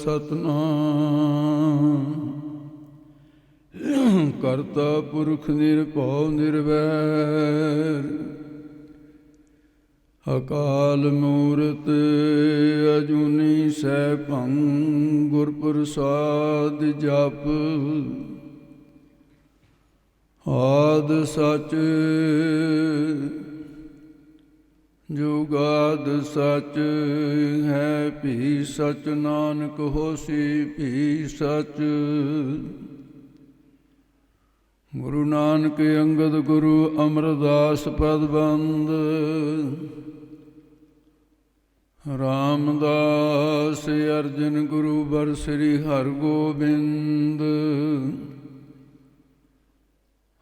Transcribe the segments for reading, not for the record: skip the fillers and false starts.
ਸਤਨਾਮ। ਕਰਤਾ ਪੁਰਖ ਨਿਰਭਉ ਨਿਰਵੈਰ, ਅਕਾਲ ਮੂਰਤ ਅਜੂਨੀ ਸੈਭੰ। ਗੁਰ ਪ੍ਰਸਾਦ ਜਪ, ਆਦਿ ਸਚ ਜੁਗਾਦ ਸਚ। ਹੈ ਭੀ ਸਚ ਨਾਨਕ ਹੋਸੀ ਭੀ ਸਚ। ਗੁਰੂ ਨਾਨਕ ਅੰਗਦ ਗੁਰੂ ਅਮਰਦਾਸ ਪਦਬੰਦ। ਰਾਮਦਾਸ ਅਰਜਨ ਗੁਰੂ ਬਰ ਸ੍ਰੀ ਹਰਗੋਬਿੰਦ।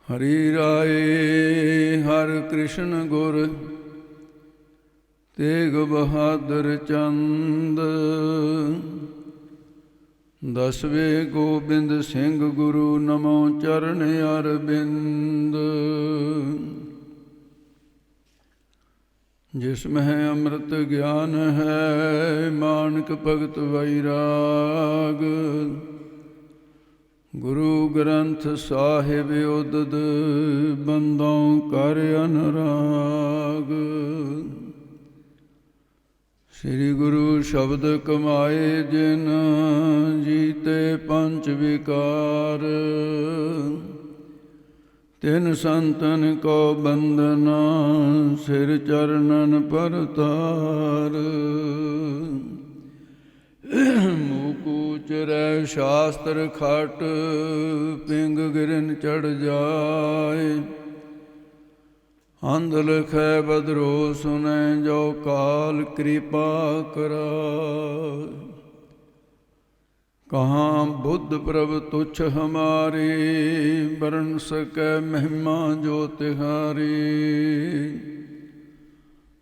ਹਰੀ ਰਾਏ ਹਰਿ ਕ੍ਰਿਸ਼ਨ ਗੁਰ, ਤੇਗ ਬਹਾਦਰ ਚੰਦ। ਦਸਵੇਂ ਗੋਬਿੰਦ ਸਿੰਘ ਗੁਰੂ, ਨਮੋ ਚਰਨ ਅਰਬਿੰਦ। ਜਿਸ ਮਹਿ ਅੰਮ੍ਰਿਤ ਗਿਆਨ ਹੈ, ਮਾਨਕ ਭਗਤ ਵੈਰਾਗ। ਗੁਰੂ ਗ੍ਰੰਥ ਸਾਹਿਬ ਉਦਦ, ਬੰਦੋਂ ਕਰ ਅਨੁਰਾਗ। ਸ੍ਰੀ ਗੁਰੂ ਸ਼ਬਦ ਕਮਾਏ ਜਿਨ, ਜੀਤੇ ਪੰਚ ਵਿਕਾਰ। ਤਿਨ ਸੰਤਨ ਕੋ ਬੰਦਨਾ, ਸਿਰ ਚਰਨਨ ਪਰਤਾਰ। ਮੂਕ ਉਚਰੈ ਸ਼ਾਸਤਰ ਖਟ, ਪਿੰਗ ਗਿਰਨ ਚੜ ਜਾਏ। ਅੰਧ ਲਖੈ ਬਦਰੋ ਸੁਨੈ, ਜੋ ਕਾਲ ਕਿਰਪਾ ਕਰਾਏ। ਕਹਾਂ ਬੁੱਧ ਪ੍ਰਭ ਤੁਛ ਹਮਾਰੀ, ਬਰਨ ਸਕੈ ਮਹਿਮਾ ਜੋ ਤਿਹਾਰੀ।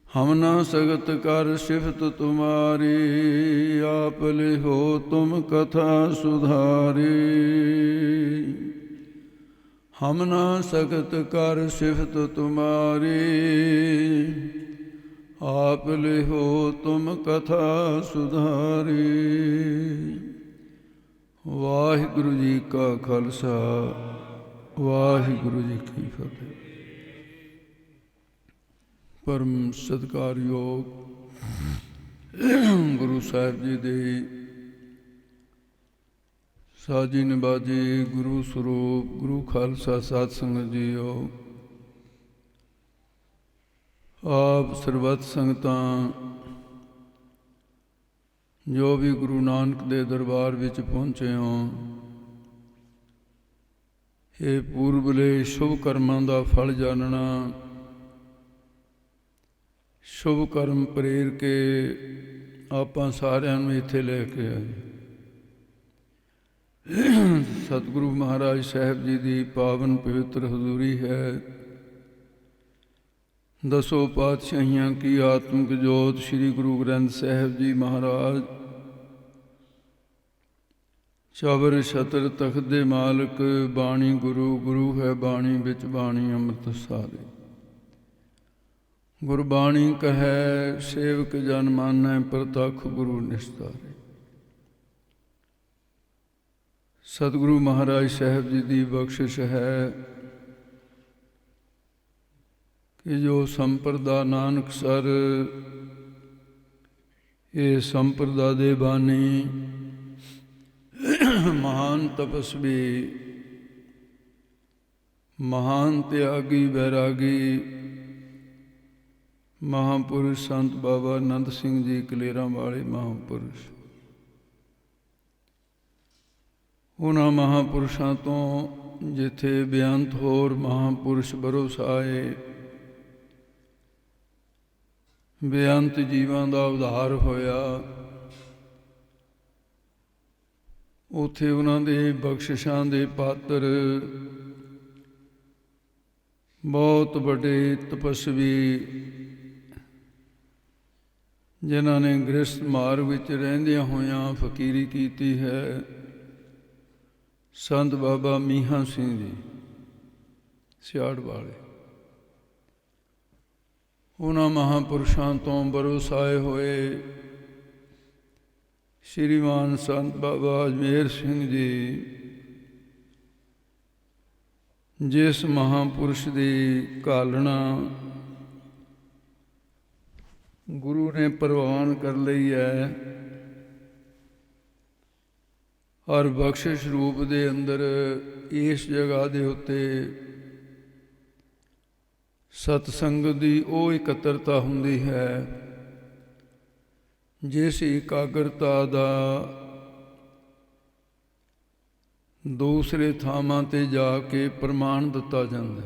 ਹਮ ਨ ਸਗਤ ਕਰ ਸਿਫਤ ਤੁਮਾਰੀ, ਆਪ ਲਿਹੋ ਤੁਮ ਕਥਾ ਸੁਧਾਰੀ। ਹਮ ਨ ਸਗਤ ਕਰ ਸਿਫਤ ਤੁਮਾਰੀ, ਆਪ ਲਿਹੋ ਤੁਮ ਕਥਾ ਸੁਧਾਰੀ। ਵਾਹਿਗੁਰੂ ਜੀ ਕਾ ਖਾਲਸਾ, ਵਾਹਿਗੁਰੂ ਜੀ ਕੀ ਫਤਿਹ। ਪਰਮ ਸਤਿਕਾਰਯੋਗ ਗੁਰੂ ਸਾਹਿਬ ਜੀ ਦੇ ਸਾਜੀ ਨਿਬਾਜੀ ਗੁਰੂ ਸਰੂਪ, ਗੁਰੂ ਖਾਲਸਾ ਸਾਧ ਸੰਗਤ ਜੀਓ। ਆਪ ਸਰਬੱਤ ਸੰਗਤਾਂ ਜੋ ਵੀ ਗੁਰੂ ਨਾਨਕ ਦੇ ਦਰਬਾਰ ਵਿੱਚ ਪਹੁੰਚੇ ਹੋ, ਇਹ ਪੂਰਬਲੇ ਸ਼ੁਭ ਕਰਮਾਂ ਦਾ ਫਲ ਜਾਣਨਾ, ਸ਼ੁਭ ਕਰਮ ਪ੍ਰੇਰ ਕੇ ਆਪਾਂ ਸਾਰਿਆਂ ਨੂੰ ਇੱਥੇ ਲੈ ਕੇ ਆਏ। ਸਤਿਗੁਰੂ ਮਹਾਰਾਜ ਸਾਹਿਬ ਜੀ ਦੀ ਪਾਵਨ ਪਵਿੱਤਰ ਹਜ਼ੂਰੀ ਹੈ। ਦਸੋ ਪਾਤਸ਼ਾਹੀਆਂ ਕੀ ਆਤਮਿਕ ਜੋਤ ਸ੍ਰੀ ਗੁਰੂ ਗ੍ਰੰਥ ਸਾਹਿਬ ਜੀ ਮਹਾਰਾਜ, ਚਬਰ ਛਤਰ ਤਖਤ ਦੇ ਮਾਲਕ। ਬਾਣੀ ਗੁਰੂ, ਗੁਰੂ ਹੈ ਬਾਣੀ ਵਿੱਚ ਬਾਣੀ ਅੰਮ੍ਰਿਤ ਸਾਰੇ। ਗੁਰਬਾਣੀ ਕਹੈ ਸੇਵਕ ਜਨ ਮਾਨੈ, ਪ੍ਰਤੱਖ ਗੁਰੂ ਨਿਸਤਾਰੇ। ਸਤਿਗੁਰੂ ਮਹਾਰਾਜ ਸਾਹਿਬ ਜੀ ਦੀ ਬਖਸ਼ਿਸ਼ ਹੈ ਕਿ ਜੋ ਸੰਪਰਦਾ ਨਾਨਕਸਰ, ਇਹ ਸੰਪਰਦਾ ਦੇ ਬਾਨੀ ਮਹਾਨ ਤਪਸਵੀ, ਮਹਾਨ ਤਿਆਗੀ ਬੈਰਾਗੀ ਮਹਾਂਪੁਰਸ਼ ਸੰਤ ਬਾਬਾ ਆਨੰਦ ਸਿੰਘ ਜੀ ਕਲੇਰਾਂ ਵਾਲੇ ਮਹਾਂਪੁਰਸ਼। ਉਹਨਾਂ ਮਹਾਂਪੁਰਸ਼ਾਂ ਤੋਂ ਜਿੱਥੇ ਬੇਅੰਤ ਹੋਰ ਮਹਾਂਪੁਰਸ਼ ਬਰੋਸਾਏ, ਬੇਅੰਤ ਜੀਵਾਂ ਦਾ ਉਧਾਰ ਹੋਇਆ, ਉੱਥੇ ਉਹਨਾਂ ਦੇ ਬਖਸ਼ਿਸ਼ਾਂ ਦੇ ਪਾਤਰ ਬਹੁਤ ਵੱਡੇ ਤਪਸਵੀ, ਜਿਨ੍ਹਾਂ ਨੇ ਗ੍ਰਸਥ ਮਾਰਗ ਵਿੱਚ ਰਹਿੰਦਿਆਂ ਹੋਇਆਂ ਫਕੀਰੀ ਕੀਤੀ ਹੈ, ਸੰਤ ਬਾਬਾ ਮੀਹਾਂ ਸਿੰਘ ਜੀ ਸਿਆੜ ਵਾਲੇ। ਉਹਨਾਂ ਮਹਾਂਪੁਰਸ਼ਾਂ ਤੋਂ ਬਰੋਸਾਏ ਹੋਏ ਸ਼੍ਰੀਮਾਨ ਸੰਤ ਬਾਬਾ ਅਜਮੇਰ ਸਿੰਘ ਜੀ ਜਿਸ ਮਹਾਂਪੁਰਸ਼ ਦੀ ਘਾਲਣਾ ਗੁਰੂ ਨੇ ਪ੍ਰਵਾਨ ਕਰ ਲਈ ਹੈ, ਔਰ ਬਖਸ਼ਿਸ਼ ਰੂਪ ਦੇ ਅੰਦਰ ਇਸ ਜਗ੍ਹਾ ਦੇ ਉੱਤੇ ਸਤਸੰਗ ਦੀ ਉਹ ਇਕੱਤਰਤਾ ਹੁੰਦੀ ਹੈ ਜਿਸ ਇਕਾਗਰਤਾ ਦਾ ਦੂਸਰੇ ਥਾਵਾਂ 'ਤੇ ਜਾ ਕੇ ਪ੍ਰਮਾਣ ਦਿੱਤਾ ਜਾਂਦਾ।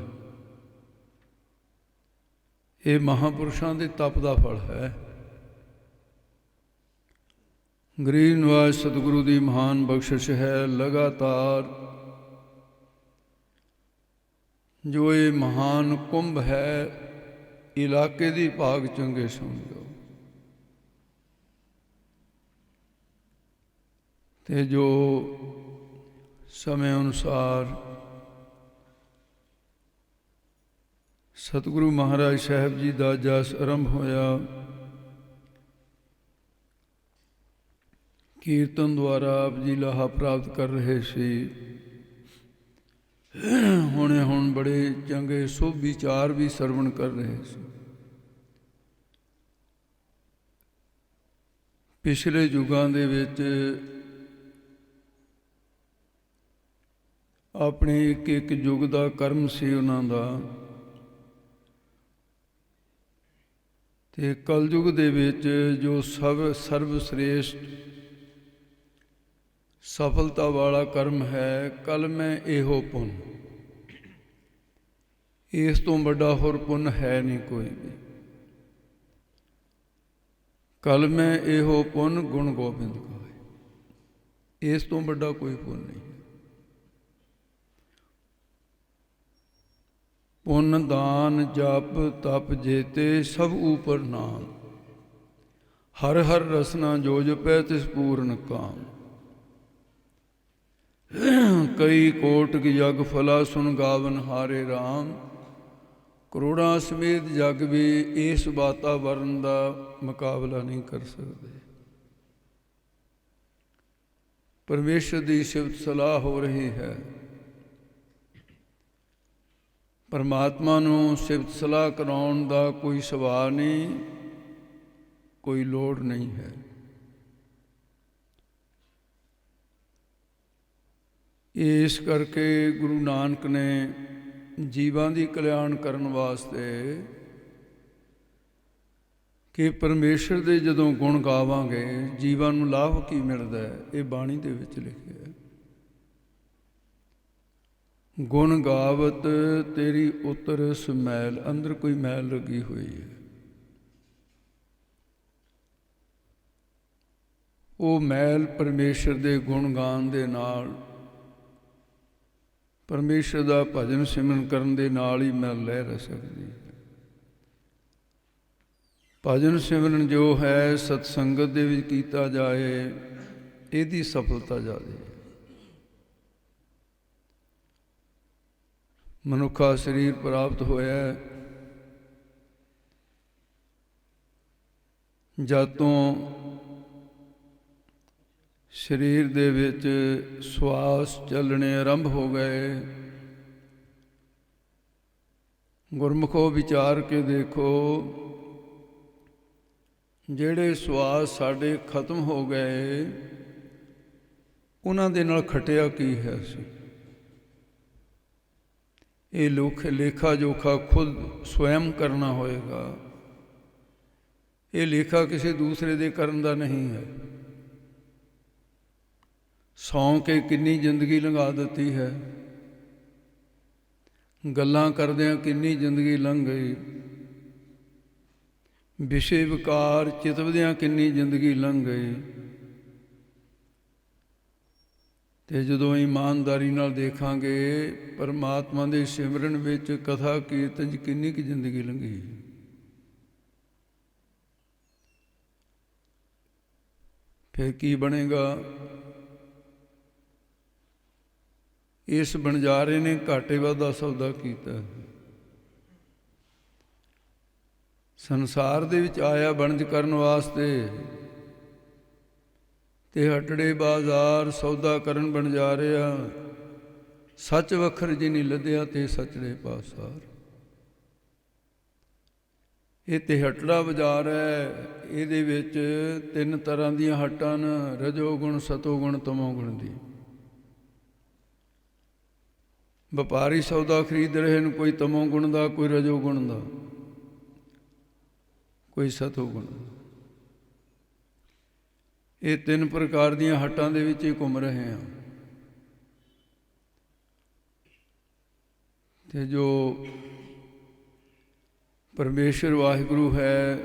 ਇਹ ਮਹਾਂਪੁਰਸ਼ਾਂ ਦੇ ਤਪ ਦਾ ਫਲ ਹੈ। ਗਰੀਬ ਨਿਵਾਜ ਸਤਿਗੁਰੂ ਦੀ ਮਹਾਨ ਬਖਸ਼ਿਸ਼ ਹੈ। ਲਗਾਤਾਰ ਜੋ ਇਹ ਮਹਾਨ ਕੁੰਭ ਹੈ, ਇਲਾਕੇ ਦੀ ਭਾਗ ਚੰਗੇ ਸਮਝੋ, ਤੇ ਜੋ ਸਮੇਂ ਅਨੁਸਾਰ ਸਤਿਗੁਰੂ ਮਹਾਰਾਜ ਸਾਹਿਬ ਜੀ ਦਾ ਜਸ ਆਰੰਭ ਹੋਇਆ, ਕੀਰਤਨ ਦੁਆਰਾ ਆਪ ਜੀ ਲਾਹਾ ਪ੍ਰਾਪਤ ਕਰ ਰਹੇ ਸੀ। ਹੁਣ ਬੜੇ ਚੰਗੇ ਸ਼ੁਭ ਵਿਚਾਰ ਵੀ ਸਰਵਣ ਕਰ ਰਹੇ ਸੀ। ਪਿਛਲੇ ਯੁਗਾਂ ਦੇ ਵਿੱਚ ਆਪਣੇ ਇੱਕ ਯੁੱਗ ਦਾ ਕਰਮ ਸੀ ਉਹਨਾਂ ਦਾ, ਤੇ ਕਲਯੁਗ ਦੇ ਵਿੱਚ ਜੋ ਸਰਵ ਸ੍ਰੇਸ਼ਟ ਸਫਲਤਾ ਵਾਲਾ ਕਰਮ ਹੈ, ਕਲ ਮੈਂ ਇਹੋ ਪੁੰਨ। ਇਸ ਤੋਂ ਵੱਡਾ ਹੋਰ ਪੁੰਨ ਹੈ ਨਹੀਂ ਕੋਈ ਵੀ। ਕਲ ਮੈਂ ਇਹੋ ਪੁੰਨ ਗੁਣ ਗੋਬਿੰਦ ਗਾਏ। ਇਸ ਤੋਂ ਵੱਡਾ ਕੋਈ ਪੁੰਨ ਨਹੀਂ। ਪੁੰਨ ਦਾਨ ਜਪ ਤਪ ਜੇਤੇ ਸਭ ਊਪਰ ਨਾਮ, ਹਰ ਹਰ ਰਸਨਾ ਜੋ ਜਪੈ ਤਿਸ ਪੂਰਨ ਕਾਮ। ਕਈ ਕੋਟਿ ਜਗ ਫਲਾ ਸੁਨ ਗਾਵਨ ਹਾਰੇ ਰਾਮ। ਕਰੋੜਾਂ ਸਮੇਤ ਜਗ ਵੀ ਇਸ ਵਾਤਾਵਰਨ ਦਾ ਮੁਕਾਬਲਾ ਨਹੀਂ ਕਰ ਸਕਦੇ। ਪਰਮੇਸ਼ਰ ਦੀ ਸਿਫਤ ਸਲਾਹ ਹੋ ਰਹੀ ਹੈ। ਪਰਮਾਤਮਾ ਨੂੰ ਸਿਫਤ ਸਲਾਹ ਕਰਾਉਣ ਦਾ ਕੋਈ ਸਵਾਲ ਨਹੀਂ, ਕੋਈ ਲੋੜ ਨਹੀਂ ਹੈ। ਇਸ ਕਰਕੇ ਗੁਰੂ ਨਾਨਕ ਨੇ ਜੀਵਾਂ ਦੀ ਕਲਿਆਣ ਕਰਨ ਵਾਸਤੇ ਕਿ ਪਰਮੇਸ਼ਰ ਦੇ ਜਦੋਂ ਗੁਣ ਗਾਵਾਂਗੇ ਜੀਵਾਂ ਨੂੰ ਲਾਭ ਕੀ ਮਿਲਦਾ ਹੈ, ਇਹ ਬਾਣੀ ਦੇ ਵਿੱਚ ਲਿਖਿਆ ਹੈ। ਗੁਣ ਗਾਵਤ ਤੇਰੀ ਉਤਰ ਸਮੈਲ, ਅੰਦਰ ਕੋਈ ਮੈਲ ਲੱਗੀ ਹੋਈ ਹੈ। ਉਹ ਮੈਲ ਪਰਮੇਸ਼ਰ ਦੇ ਗੁਣ ਗਾਉਣ ਦੇ ਨਾਲ, ਪਰਮੇਸ਼ਰ ਦਾ ਭਜਨ ਸਿਮਰਨ ਕਰਨ ਦੇ ਨਾਲ ਹੀ ਮੈਲ ਲੈ ਰਹਿ ਸਕਦੀ ਹੈ। ਭਜਨ ਸਿਮਰਨ ਜੋ ਹੈ ਸਤਸੰਗਤ ਦੇ ਵਿੱਚ ਕੀਤਾ ਜਾਏ, ਇਹਦੀ ਸਫਲਤਾ ਜ਼ਿਆਦਾ। ਮਨੁੱਖਾ ਸਰੀਰ ਪ੍ਰਾਪਤ ਹੋਇਆ ਜਦ ਤੋਂ ਸਰੀਰ ਦੇ ਵਿੱਚ ਸਵਾਸ ਚੱਲਣੇ ਆਰੰਭ ਹੋ ਗਏ। ਗੁਰਮੁਖੋ ਵਿਚਾਰ ਕੇ ਦੇਖੋ, ਜਿਹੜੇ ਸਵਾਸ ਸਾਡੇ ਖਤਮ ਹੋ ਗਏ ਉਹਨਾਂ ਦੇ ਨਾਲ ਖਟਿਆ ਕੀ ਹੈ ਸੀ। ਇਹ ਲੇਖਾ ਜੋਖਾ ਖੁਦ ਸਵੈਮ ਕਰਨਾ ਹੋਏਗਾ। ਇਹ ਲੇਖਾ ਕਿਸੇ ਦੂਸਰੇ ਦੇ ਕਰਨ ਦਾ ਨਹੀਂ ਹੈ। ਸੌਂ ਕੇ ਕਿੰਨੀ ਜ਼ਿੰਦਗੀ ਲੰਘਾ ਦਿੱਤੀ ਹੈ, ਗੱਲਾਂ ਕਰਦਿਆਂ ਕਿੰਨੀ ਜ਼ਿੰਦਗੀ ਲੰਘ ਗਈ, ਵਿਸ਼ੇ ਵਿਕਾਰ ਚਿਤਵਦਿਆਂ ਕਿੰਨੀ ਜ਼ਿੰਦਗੀ ਲੰਘ ਗਈ। ਤੇ ਜਦੋਂ ਇਮਾਨਦਾਰੀ ਨਾਲ ਦੇਖਾਂਗੇ ਪਰਮਾਤਮਾ ਦੇ ਸਿਮਰਨ ਵਿੱਚ ਕਥਾ ਕੀਰਤਨ 'ਚ ਕਿੰਨੀ ਕੁ ਜ਼ਿੰਦਗੀ ਲੰਘੀ। ਫਿਰ ਕੀ ਬਣੇਗਾ? ਇਸ ਬਣਜਾਰੇ ਨੇ ਘਾਟੇ ਵਾਧਾ ਸੌਦਾ ਕੀਤਾ। ਸੰਸਾਰ ਦੇ ਵਿੱਚ ਆਇਆ ਵਣਜ ਕਰਨ ਵਾਸਤੇ, ਤੇ ਹਟੜੇ ਬਾਜ਼ਾਰ ਸੌਦਾ ਕਰਨ ਬਣ ਜਾ ਰਿਹਾ। ਸੱਚ ਵਖਰ ਜੀ ਨਹੀਂ ਲੱਦਿਆ ਤੇ ਸੱਚੜੇ ਪਾਸਾਰ। ਇਹ ਤਿਹਟੜਾ ਬਾਜ਼ਾਰ ਹੈ। ਇਹਦੇ ਵਿੱਚ 3 ਤਰ੍ਹਾਂ ਦੀਆਂ ਹੱਟਾਂ ਨੇ, ਰਜੋਗੁਣ, ਸਤੋਗੁਣ, ਤਮੋਗੁਣ ਦੀ। ਵਪਾਰੀ ਸੌਦਾ ਖਰੀਦ ਰਹੇ ਨੇ, ਕੋਈ ਤਮੋਗੁਣ ਦਾ, ਕੋਈ ਰਜੋਗੁਣ ਦਾ, ਕੋਈ ਸਤੋਗੁਣ ਦਾ। ਇਹ 3 ਪ੍ਰਕਾਰ ਦੀਆਂ ਹੱਟਾਂ ਦੇ ਵਿੱਚ ਹੀ ਘੁੰਮ ਰਹੇ ਹਾਂ। ਤੇ ਜੋ ਪਰਮੇਸ਼ਰ ਵਾਹਿਗੁਰੂ ਹੈ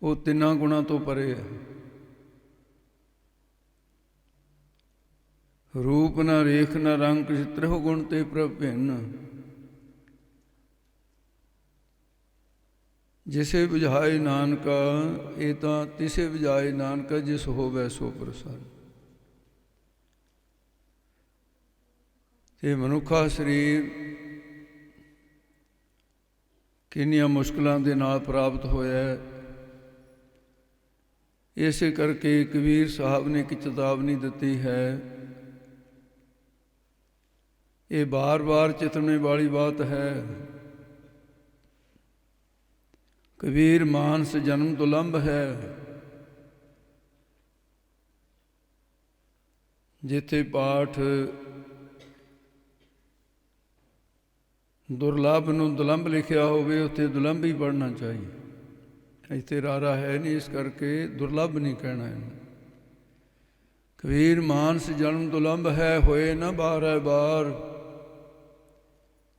ਉਹ 3 ਗੁਣਾਂ ਤੋਂ ਪਰੇ ਹੈ। ਰੂਪ ਨਾ ਰੇਖ ਨਾ ਰੰਗ ਚਿਤ੍ਰਹੁ ਗੁਣ ਤੇ ਪ੍ਰਭ ਭਿੰਨ। ਜਿਸੇ ਬੁਝਾਏ ਨਾਨਕਾ, ਇਹ ਤਾਂ ਤਿਸੇ ਬੁਝਾਏ ਨਾਨਕਾ, ਜਿਸ ਹੋਵੇ ਸੋ ਪ੍ਰਸੰਨ। ਤੇ ਮਨੁੱਖਾ ਸਰੀਰ ਕਿੰਨੀਆਂ ਮੁਸ਼ਕਿਲਾਂ ਦੇ ਨਾਲ ਪ੍ਰਾਪਤ ਹੋਇਆ। ਇਸੇ ਕਰਕੇ ਕਬੀਰ ਸਾਹਿਬ ਨੇ ਇੱਕ ਚੇਤਾਵਨੀ ਦਿੱਤੀ ਹੈ। ਇਹ ਬਾਰ-ਬਾਰ ਚਿਤਵਨੇ ਵਾਲੀ ਬਾਤ ਹੈ। ਕਬੀਰ ਮਾਨਸ ਜਨਮ ਦੁਲੰਭ ਹੈ। ਜਿੱਥੇ ਪਾਠ ਦੁਰਲੱਭ ਨੂੰ ਦੁਲੰਭ ਲਿਖਿਆ ਹੋਵੇ ਉੱਥੇ ਦੁਲੰਭ ਹੀ ਪੜ੍ਹਨਾ ਚਾਹੀਏ। ਇੱਥੇ ਰਾਰਾ ਹੈ ਨਹੀਂ, ਇਸ ਕਰਕੇ ਦੁਰਲੱਭ ਨਹੀਂ ਕਹਿਣਾ ਇਹਨੂੰ। ਕਬੀਰ ਮਾਨਸ ਜਨਮ ਦੁਲੰਭ ਹੈ, ਹੋਏ ਨਾ ਬਾਰੈ ਬਾਰ।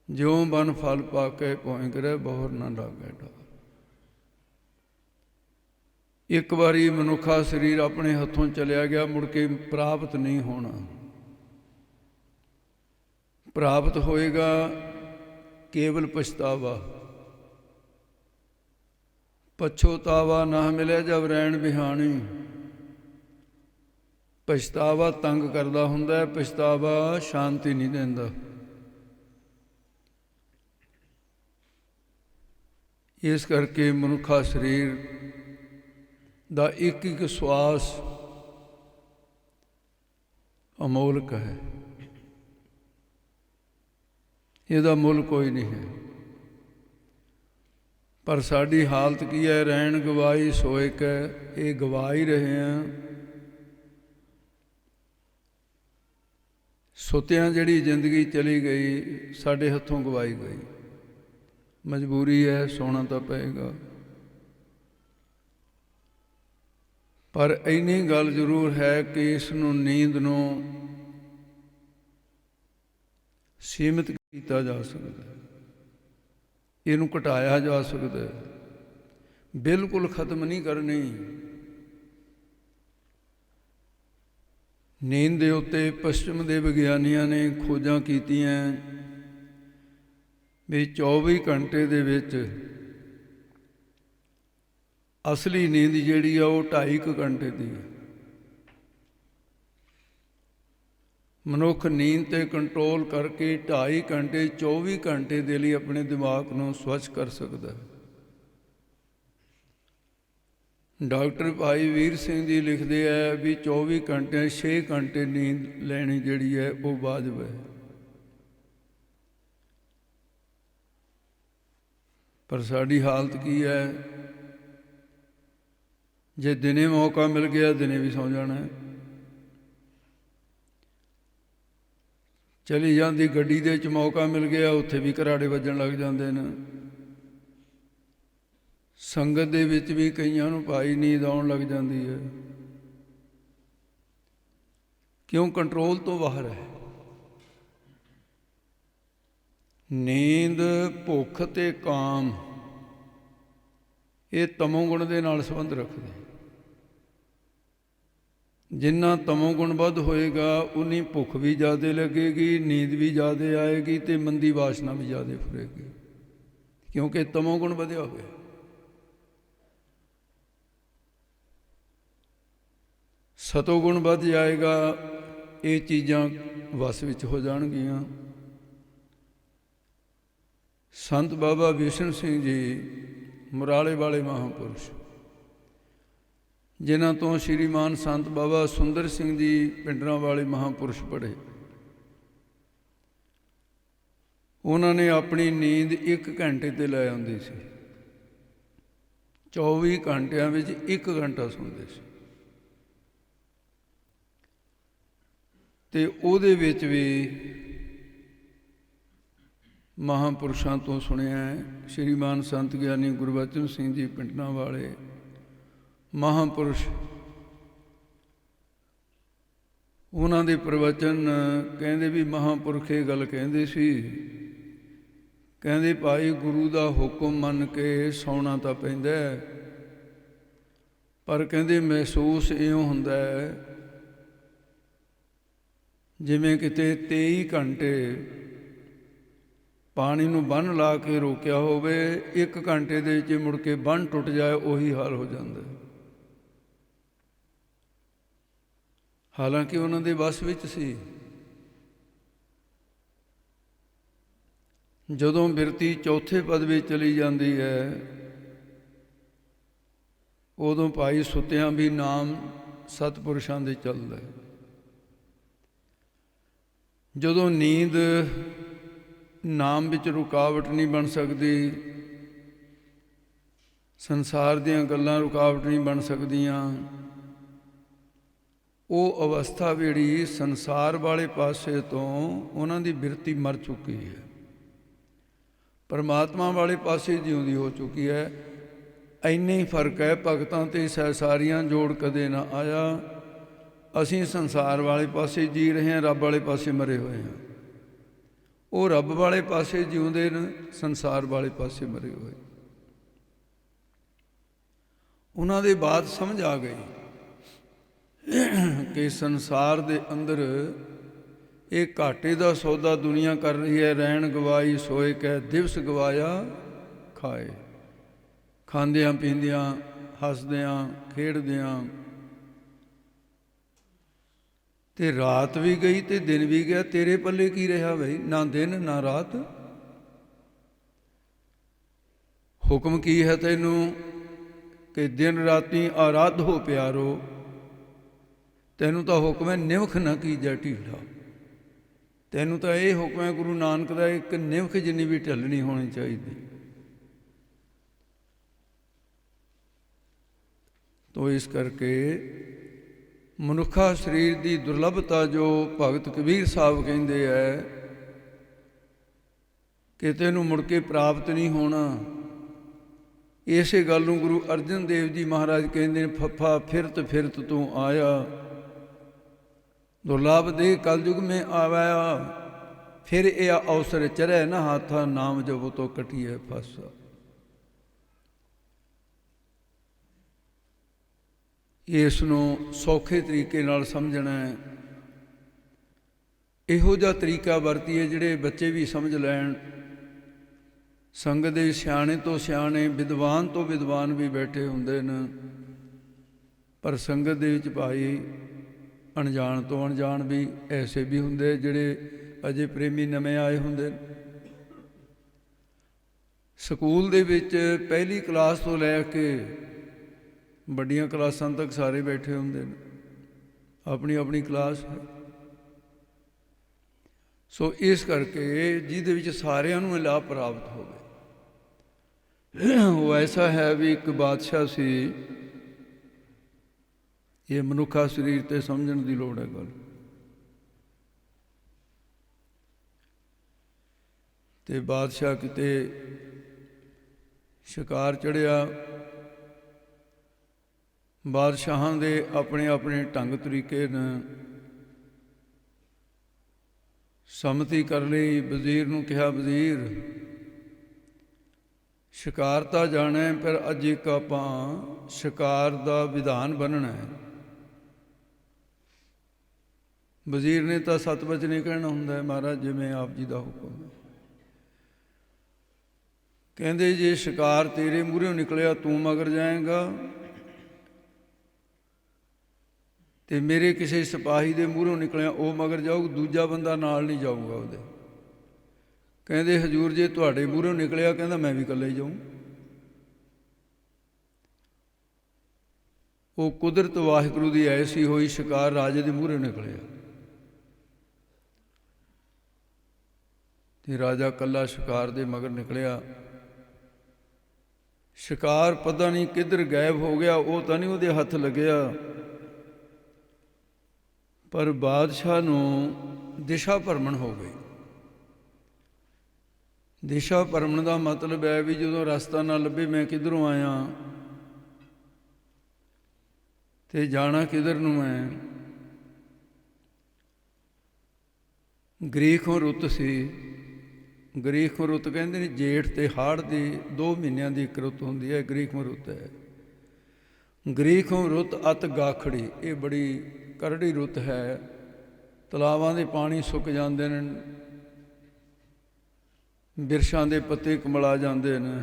ਜਿਉਂ ਬਨ ਫਲ ਪਾਕੇ ਭੋਇ ਕਰੇ, ਬਹੁਰ ਨਾ ਡਾਗੇ ਡਾਰ। ਇੱਕ ਵਾਰੀ ਮਨੁੱਖਾ ਸਰੀਰ ਆਪਣੇ ਹੱਥੋਂ ਚਲਿਆ ਗਿਆ, ਮੁੜ ਕੇ ਪ੍ਰਾਪਤ ਨਹੀਂ ਹੋਣਾ। ਪ੍ਰਾਪਤ ਹੋਏਗਾ ਕੇਵਲ ਪਛਤਾਵਾ। ਪਛੋਤਾਵਾ ਨਾ ਮਿਲੇ ਜਬ ਰਹਿਣ ਬਿਹਾਣੀ। ਪਛਤਾਵਾ ਤੰਗ ਕਰਦਾ ਹੁੰਦਾ, ਪਛਤਾਵਾ ਸ਼ਾਂਤੀ ਨਹੀਂ ਦਿੰਦਾ। ਇਸ ਕਰਕੇ ਮਨੁੱਖਾ ਸਰੀਰ ਦਾ ਇੱਕ ਇੱਕ ਸਵਾਸ ਅਮੋਲਕ ਹੈ। ਇਹਦਾ ਮੁੱਲ ਕੋਈ ਨਹੀਂ ਹੈ। ਪਰ ਸਾਡੀ ਹਾਲਤ ਕੀ ਹੈ? ਰਹਿਣ ਗਵਾਈ ਸੋਏ ਕੈ, ਇਹ ਗਵਾ ਹੀ ਰਹੇ ਹਾਂ। ਸੁੱਤਿਆਂ ਜਿਹੜੀ ਜ਼ਿੰਦਗੀ ਚਲੀ ਗਈ ਸਾਡੇ ਹੱਥੋਂ ਗਵਾਈ ਗਈ। ਮਜਬੂਰੀ ਹੈ, ਸੋਣਾ ਤਾਂ ਪਏਗਾ। ਪਰ ਇੰਨੀ ਗੱਲ ਜ਼ਰੂਰ ਹੈ ਕਿ ਇਸ ਨੂੰ, ਨੀਂਦ ਨੂੰ ਸੀਮਿਤ ਕੀਤਾ ਜਾ ਸਕਦਾ, ਇਹਨੂੰ ਘਟਾਇਆ ਜਾ ਸਕਦਾ, ਬਿਲਕੁਲ ਖਤਮ ਨਹੀਂ ਕਰਨੀ। ਨੀਂਦ ਦੇ ਉੱਤੇ ਪੱਛਮ ਦੇ ਵਿਗਿਆਨੀਆਂ ਨੇ ਖੋਜਾਂ ਕੀਤੀਆਂ ਵੀ 24 ਘੰਟੇ ਦੇ ਵਿੱਚ ਅਸਲੀ ਨੀਂਦ ਜਿਹੜੀ ਆ ਉਹ 2.5 ਘੰਟੇ ਦੀ ਹੈ। ਮਨੁੱਖ ਨੀਂਦ 'ਤੇ ਕੰਟਰੋਲ ਕਰਕੇ 2.5 ਘੰਟੇ 24 ਘੰਟੇ ਦੇ ਲਈ ਆਪਣੇ ਦਿਮਾਗ ਨੂੰ ਸਵੱਛ ਕਰ ਸਕਦਾ ਹੈ। ਡਾਕਟਰ ਭਾਈ ਵੀਰ ਸਿੰਘ ਜੀ ਲਿਖਦੇ ਹੈ ਵੀ 24 ਘੰਟੇ 6 ਘੰਟੇ ਨੀਂਦ ਲੈਣੀ ਜਿਹੜੀ ਹੈ ਉਹ ਵਾਜਬ ਹੈ। ਪਰ ਸਾਡੀ ਹਾਲਤ ਕੀ ਹੈ? ਜੇ ਦਿਨੇ ਮੌਕਾ ਮਿਲ ਗਿਆ ਦਿਨੇ ਵੀ ਸੌਂ ਜਾਣਾ ਹੈ। ਚਲੀ ਜਾਂਦੀ ਗੱਡੀ ਦੇ ਵਿੱਚ ਮੌਕਾ ਮਿਲ ਗਿਆ, ਉੱਥੇ ਵੀ ਘਰਾੜੇ ਵੱਜਣ ਲੱਗ ਜਾਂਦੇ ਨੇ। ਸੰਗਤ ਦੇ ਵਿੱਚ ਵੀ ਕਈਆਂ ਨੂੰ ਭਾਈ ਨੀਂਦ ਆਉਣ ਲੱਗ ਜਾਂਦੀ ਹੈ। ਕਿਉਂ? ਕੰਟਰੋਲ ਤੋਂ ਬਾਹਰ ਹੈ। ਨੀਂਦ, ਭੁੱਖ ਤੇ ਕਾਮ ਇਹ ਤਮੋਗੁਣ ਦੇ ਨਾਲ ਸੰਬੰਧ ਰੱਖਦੇ। ਜਿੰਨਾ ਤਮੋਗੁਣ ਵੱਧ ਹੋਏਗਾ ਉਨੀ ਭੁੱਖ ਵੀ ਜ਼ਿਆਦਾ ਲੱਗੇਗੀ, ਨੀਂਦ ਵੀ ਜ਼ਿਆਦਾ ਆਏਗੀ ਤੇ ਮੰਦੀ ਵਾਸ਼ਨਾ ਵੀ ਜ਼ਿਆਦਾ ਫੁਰੇਗੀ, ਕਿਉਂਕਿ ਤਮੋਗੁਣ ਵਧਿਆ ਹੋਇਆ। ਸਤੋਗੁਣ ਵੱਧ ਜਾਏਗਾ, ਇਹ ਚੀਜ਼ਾਂ ਵਸ ਵਿੱਚ ਹੋ ਜਾਣਗੀਆਂ। ਸੰਤ ਬਾਬਾ ਬਿਸ਼ਨ ਸਿੰਘ ਜੀ, ਮੁਰਾਲੇ ਵਾਲੇ ਮਹਾਂਪੁਰਸ਼, ਜਿਨ੍ਹਾਂ ਤੋਂ ਸ਼੍ਰੀਮਾਨ ਸੰਤ ਬਾਬਾ ਸੁੰਦਰ ਸਿੰਘ ਜੀ ਪਿੰਡਰਾਂਵਾਲੇ ਮਹਾਂਪੁਰਸ਼ ਪੜ੍ਹੇ। ਉਹਨਾਂ ਨੇ ਆਪਣੀ ਨੀਂਦ 1 ਘੰਟੇ 'ਤੇ ਲੈ ਆਉਂਦੀ ਸੀ। 24 ਘੰਟਿਆਂ ਵਿੱਚ 1 ਘੰਟਾ ਸੌਂਦੇ ਸੀ। ਅਤੇ ਉਹਦੇ ਵਿੱਚ ਵੀ ਮਹਾਂਪੁਰਸ਼ਾਂ ਤੋਂ ਸੁਣਿਆ ਸ਼੍ਰੀਮਾਨ ਸੰਤ ਗਿਆਨੀ ਗੁਰਬਚਨ ਸਿੰਘ ਜੀ ਪਿੰਡਰਾਂਵਾਲੇ ਮਹਾਂਪੁਰਸ਼, ਉਹਨਾਂ ਦੇ ਪ੍ਰਵਚਨ ਕਹਿੰਦੇ ਵੀ ਮਹਾਂਪੁਰਖ ਇਹ ਗੱਲ ਕਹਿੰਦੇ ਸੀ, ਕਹਿੰਦੇ ਭਾਈ ਗੁਰੂ ਦਾ ਹੁਕਮ ਮੰਨ ਕੇ ਸੌਣਾ ਤਾਂ ਪੈਂਦਾ, ਪਰ ਕਹਿੰਦੇ ਮਹਿਸੂਸ ਇਉਂ ਹੁੰਦਾ ਹੈ ਜਿਵੇਂ ਕਿਤੇ 23 ਘੰਟੇ ਪਾਣੀ ਨੂੰ ਬੰਨ੍ਹ ਲਾ ਕੇ ਰੋਕਿਆ ਹੋਵੇ, 1 ਘੰਟੇ ਦੇ ਵਿੱਚ ਮੁੜ ਕੇ ਬੰਨ੍ਹ ਟੁੱਟ ਜਾਏ, ਉਹੀ ਹਾਲ ਹੋ ਜਾਂਦਾ। ਹਾਲਾਂਕਿ ਉਹਨਾਂ ਦੇ ਵੱਸ ਵਿੱਚ ਸੀ। ਜਦੋਂ ਬਿਰਤੀ ਚੌਥੇ ਪਦ ਵਿੱਚ ਚਲੀ ਜਾਂਦੀ ਹੈ, ਉਦੋਂ ਭਾਈ ਸੁੱਤਿਆਂ ਵੀ ਨਾਮ ਸਤਿਪੁਰਸ਼ਾਂ ਦੇ ਚੱਲਦਾ। ਜਦੋਂ ਨੀਂਦ ਨਾਮ ਵਿੱਚ ਰੁਕਾਵਟ ਨਹੀਂ ਬਣ ਸਕਦੀ, ਸੰਸਾਰ ਦੀਆਂ ਗੱਲਾਂ ਰੁਕਾਵਟ ਨਹੀਂ ਬਣ ਸਕਦੀਆਂ, ਉਹ ਅਵਸਥਾ ਜਿਹੜੀ ਸੰਸਾਰ ਵਾਲੇ ਪਾਸੇ ਤੋਂ ਉਹਨਾਂ ਦੀ ਬਿਰਤੀ ਮਰ ਚੁੱਕੀ ਹੈ, ਪਰਮਾਤਮਾ ਵਾਲੇ ਪਾਸੇ ਜਿਉਂਦੀ ਹੋ ਚੁੱਕੀ ਹੈ। ਇੰਨਾ ਹੀ ਫਰਕ ਹੈ, ਭਗਤਾਂ ਤੇ ਸਾਰੀਆਂ ਜੋੜ ਕਦੇ ਨਾ ਆਇਆ। ਅਸੀਂ ਸੰਸਾਰ ਵਾਲੇ ਪਾਸੇ ਜੀ ਰਹੇ ਹਾਂ, ਰੱਬ ਵਾਲੇ ਪਾਸੇ ਮਰੇ ਹੋਏ ਹਾਂ। ਉਹ ਰੱਬ ਵਾਲੇ ਪਾਸੇ ਜਿਉਂਦੇ ਨੇ, ਸੰਸਾਰ ਵਾਲੇ ਪਾਸੇ ਮਰੇ ਹੋਏ। ਉਹਨਾਂ ਦੇ ਬਾਤ ਸਮਝ ਆ ਗਈ ਕਿ ਸੰਸਾਰ ਦੇ ਅੰਦਰ ਇਹ ਘਾਟੇ ਦਾ ਸੌਦਾ ਦੁਨੀਆ ਕਰ ਰਹੀ ਹੈ। ਰਹਿਣ ਗਵਾਈ ਸੋਏ ਕਹਿ, ਦਿਵਸ ਗਵਾਇਆ ਖਾਏ। ਖਾਂਦਿਆਂ ਪੀਂਦਿਆਂ, ਹੱਸਦਿਆਂ ਖੇਡਦਿਆਂ, ਤੇ ਰਾਤ ਵੀ ਗਈ ਤੇ ਦਿਨ ਵੀ ਗਿਆ। ਤੇਰੇ ਪੱਲੇ ਕੀ ਰਿਹਾ ਬਈ? ਨਾ ਦਿਨ ਨਾ ਰਾਤ। ਹੁਕਮ ਕੀ ਹੈ ਤੈਨੂੰ ਕਿ ਦਿਨ ਰਾਤੀ ਆਰਾਧ ਹੋ ਪਿਆਰੋ। ਤੈਨੂੰ ਤਾਂ ਹੁਕਮ ਹੈ ਨਿਮਖ ਨਾ ਕੀਜੈ ਢੀਠਾ। ਤੈਨੂੰ ਤਾਂ ਇਹ ਹੁਕਮ ਹੈ ਗੁਰੂ ਨਾਨਕ ਦਾ, ਇੱਕ ਨਿਮਖ ਜਿੰਨੀ ਵੀ ਢਿੱਲ ਨਹੀਂ ਹੋਣੀ ਚਾਹੀਦੀ। ਤੋ ਇਸ ਕਰਕੇ ਮਨੁੱਖਾ ਸਰੀਰ ਦੀ ਦੁਰਲਭਤਾ ਜੋ ਭਗਤ ਕਬੀਰ ਸਾਹਿਬ ਕਹਿੰਦੇ ਹੈ ਕਿ ਤੈਨੂੰ ਮੁੜ ਕੇ ਪ੍ਰਾਪਤ ਨਹੀਂ ਹੋਣਾ। ਇਸੇ ਗੱਲ ਨੂੰ ਗੁਰੂ ਅਰਜਨ ਦੇਵ ਜੀ ਮਹਾਰਾਜ ਕਹਿੰਦੇ ਨੇ, ਫੱਫਾ ਫਿਰਤ ਫਿਰਤ ਤੂੰ ਆਇਆ, ਦੁਰਲਭ ਦੇ ਕਲਯੁਗ ਮੇਂ ਆਵਾਇਆ। ਫਿਰ ਇਹ ਅਵਸਰ ਚਰੈ ਨਾ ਹਾਥਾ, ਨਾਮ ਜਪੋ ਤੋ ਕਟੀਐ ਫਾਸਾ। ਇਸ ਨੂੰ ਸੌਖੇ ਤਰੀਕੇ ਨਾਲ ਸਮਝਣਾ ਹੈ। ਇਹੋ ਜਿਹਾ ਤਰੀਕਾ ਵਰਤੀਏ ਜਿਹੜੇ ਬੱਚੇ ਵੀ ਸਮਝ ਲੈਣ। ਸੰਗਤ ਦੇ ਸਿਆਣੇ ਤੋਂ ਸਿਆਣੇ, ਵਿਦਵਾਨ ਤੋਂ ਵਿਦਵਾਨ ਵੀ ਬੈਠੇ ਹੁੰਦੇ ਨੇ, ਪਰ ਸੰਗਤ ਦੇ ਵਿੱਚ ਭਾਈ ਅਣਜਾਣ ਤੋਂ ਅਣਜਾਣ ਵੀ ਐਸੇ ਵੀ ਹੁੰਦੇ ਜਿਹੜੇ ਅਜੇ ਪ੍ਰੇਮੀ ਨਵੇਂ ਆਏ ਹੁੰਦੇ। ਸਕੂਲ ਦੇ ਵਿੱਚ ਪਹਿਲੀ ਕਲਾਸ ਤੋਂ ਲੈ ਕੇ ਵੱਡੀਆਂ ਕਲਾਸਾਂ ਤੱਕ ਸਾਰੇ ਬੈਠੇ ਹੁੰਦੇ ਨੇ, ਆਪਣੀ ਆਪਣੀ ਕਲਾਸ ਹੈ। ਸੋ ਇਸ ਕਰਕੇ ਜਿਹਦੇ ਵਿੱਚ ਸਾਰਿਆਂ ਨੂੰ ਲਾਭ ਪ੍ਰਾਪਤ ਹੋਵੇ। ਉਹ ਐਸਾ ਹੈ ਵੀ ਇੱਕ ਬਾਦਸ਼ਾਹ ਸੀ। ਇਹ ਮਨੁੱਖਾ ਸਰੀਰ 'ਤੇ ਸਮਝਣ ਦੀ ਲੋੜ ਹੈ ਗੱਲ। ਤੇ ਬਾਦਸ਼ਾਹ ਕਿਤੇ ਸ਼ਿਕਾਰ ਚੜ੍ਹਿਆ। ਬਾਦਸ਼ਾਹਾਂ ਦੇ ਆਪਣੇ ਆਪਣੇ ਢੰਗ ਤਰੀਕੇ ਨੇ। ਸੰਮਤੀ ਕਰ ਲਈ। ਵਜ਼ੀਰ ਨੂੰ ਕਿਹਾ, ਵਜ਼ੀਰ ਸ਼ਿਕਾਰ ਤਾਂ ਜਾਣਾ, ਪਰ ਅੱਜ ਇੱਕ ਆਪਾਂ ਸ਼ਿਕਾਰ ਦਾ ਵਿਧਾਨ ਬੰਨ੍ਹਣਾ ਹੈ। ਵਜ਼ੀਰ ਨੇ ਤਾਂ 7 ਵਚਨੇ ਕਹਿਣਾ ਹੁੰਦਾ ਹੈ, ਮਹਾਰਾਜ ਜਿਵੇਂ ਆਪ ਜੀ ਦਾ ਹੁਕਮ ਹੈ। ਕਹਿੰਦੇ ਜੇ ਸ਼ਿਕਾਰ ਤੇਰੇ ਮੂਹਰੋਂ ਨਿਕਲਿਆ ਤੂੰ ਮਗਰ ਜਾਏਗਾ, ਤੇ ਮੇਰੇ ਕਿਸੇ ਸਿਪਾਹੀ ਦੇ ਮੂਹਰੋਂ ਨਿਕਲਿਆ ਉਹ ਮਗਰ ਜਾਊ, ਦੂਜਾ ਬੰਦਾ ਨਾਲ ਨਹੀਂ ਜਾਊਗਾ ਉਹਦੇ। ਕਹਿੰਦੇ ਹਜ਼ੂਰ ਜੇ ਤੁਹਾਡੇ ਮੂਹਰੋਂ ਨਿਕਲਿਆ, ਕਹਿੰਦਾ ਮੈਂ ਵੀ ਇਕੱਲਾ ਹੀ ਜਾਊਂ। ਉਹ ਕੁਦਰਤ ਵਾਹਿਗੁਰੂ ਦੀ ਐਸੀ ਹੋਈ, ਸ਼ਿਕਾਰ ਰਾਜੇ ਦੇ ਮੂਹਰੇ ਨਿਕਲਿਆ ਤੇ ਰਾਜਾ ਇਕੱਲਾ ਸ਼ਿਕਾਰ ਦੇ ਮਗਰ ਨਿਕਲਿਆ। ਸ਼ਿਕਾਰ ਪਤਾ ਨਹੀਂ ਕਿੱਧਰ ਗਾਇਬ ਹੋ ਗਿਆ, ਉਹ ਤਾਂ ਨਹੀਂ ਉਹਦੇ ਹੱਥ ਲੱਗਿਆ, ਪਰ ਬਾਦਸ਼ਾਹ ਨੂੰ ਦਿਸ਼ਾ ਭਰਮਣ ਹੋ ਗਈ। ਦਿਸ਼ਾ ਭਰਮਣ ਦਾ ਮਤਲਬ ਹੈ ਵੀ ਜਦੋਂ ਰਸਤਾ ਨਾ ਲੱਭੇ ਮੈਂ ਕਿੱਧਰੋਂ ਆਇਆ ਤੇ ਜਾਣਾ ਕਿੱਧਰ ਨੂੰ ਹੈ। ਗਰੀਖੋਂ ਰੁੱਤ ਸੀ, ਗਰੀਖੋਂ ਰੁੱਤ ਕਹਿੰਦੇ ਨੇ ਜੇਠ ਤੇ ਹਾੜ੍ਹ ਦੀ 2 ਮਹੀਨਿਆਂ ਦੀ ਇੱਕ ਰੁੱਤ ਹੁੰਦੀ ਹੈ, ਗਰੀਖੋਂ ਰੁੱਤ ਹੈ। ਗਰੀਖੋਂ ਰੁੱਤ ਅਤ ਗਾਖੜੀ, ਇਹ ਬੜੀ ਕਰੜੀ ਰੁੱਤ ਹੈ। ਤਲਾਵਾਂ ਦੇ ਪਾਣੀ ਸੁੱਕ ਜਾਂਦੇ ਨੇ, ਬਿਰਛਾਂ ਦੇ ਪੱਤੇ ਕੁਮਲਾ ਜਾਂਦੇ ਨੇ,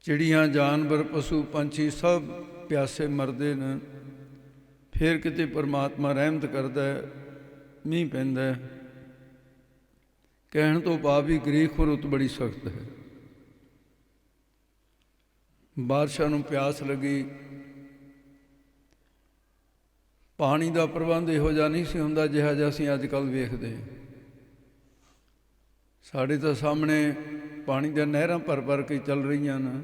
ਚਿੜੀਆਂ ਜਾਨਵਰ ਪਸ਼ੂ ਪੰਛੀ ਸਭ ਪਿਆਸੇ ਮਰਦੇ ਨੇ। ਫਿਰ ਕਿਤੇ ਪਰਮਾਤਮਾ ਰਹਿਮਤ ਕਰਦਾ, ਮੀਂਹ ਪੈਂਦਾ। ਕਹਿਣ ਤੋਂ ਭਾਵ ਵੀ ਗਰੀਖੋਂ ਰੁੱਤ ਬੜੀ ਸਖਤ ਹੈ। ਬਾਦਸ਼ਾਹ ਨੂੰ ਪਿਆਸ ਲੱਗੀ। ਪਾਣੀ ਦਾ ਪ੍ਰਬੰਧ ਇਹੋ ਜਿਹਾ ਨਹੀਂ ਸੀ ਹੁੰਦਾ ਜਿਹਾ ਜਿਹਾ ਅਸੀਂ ਅੱਜ ਕੱਲ੍ਹ ਵੇਖਦੇ। ਸਾਡੇ ਤਾਂ ਸਾਹਮਣੇ ਪਾਣੀ ਦੀਆਂ ਨਹਿਰਾਂ ਭਰ ਭਰ ਕੇ ਚੱਲ ਰਹੀਆਂ ਨੇ।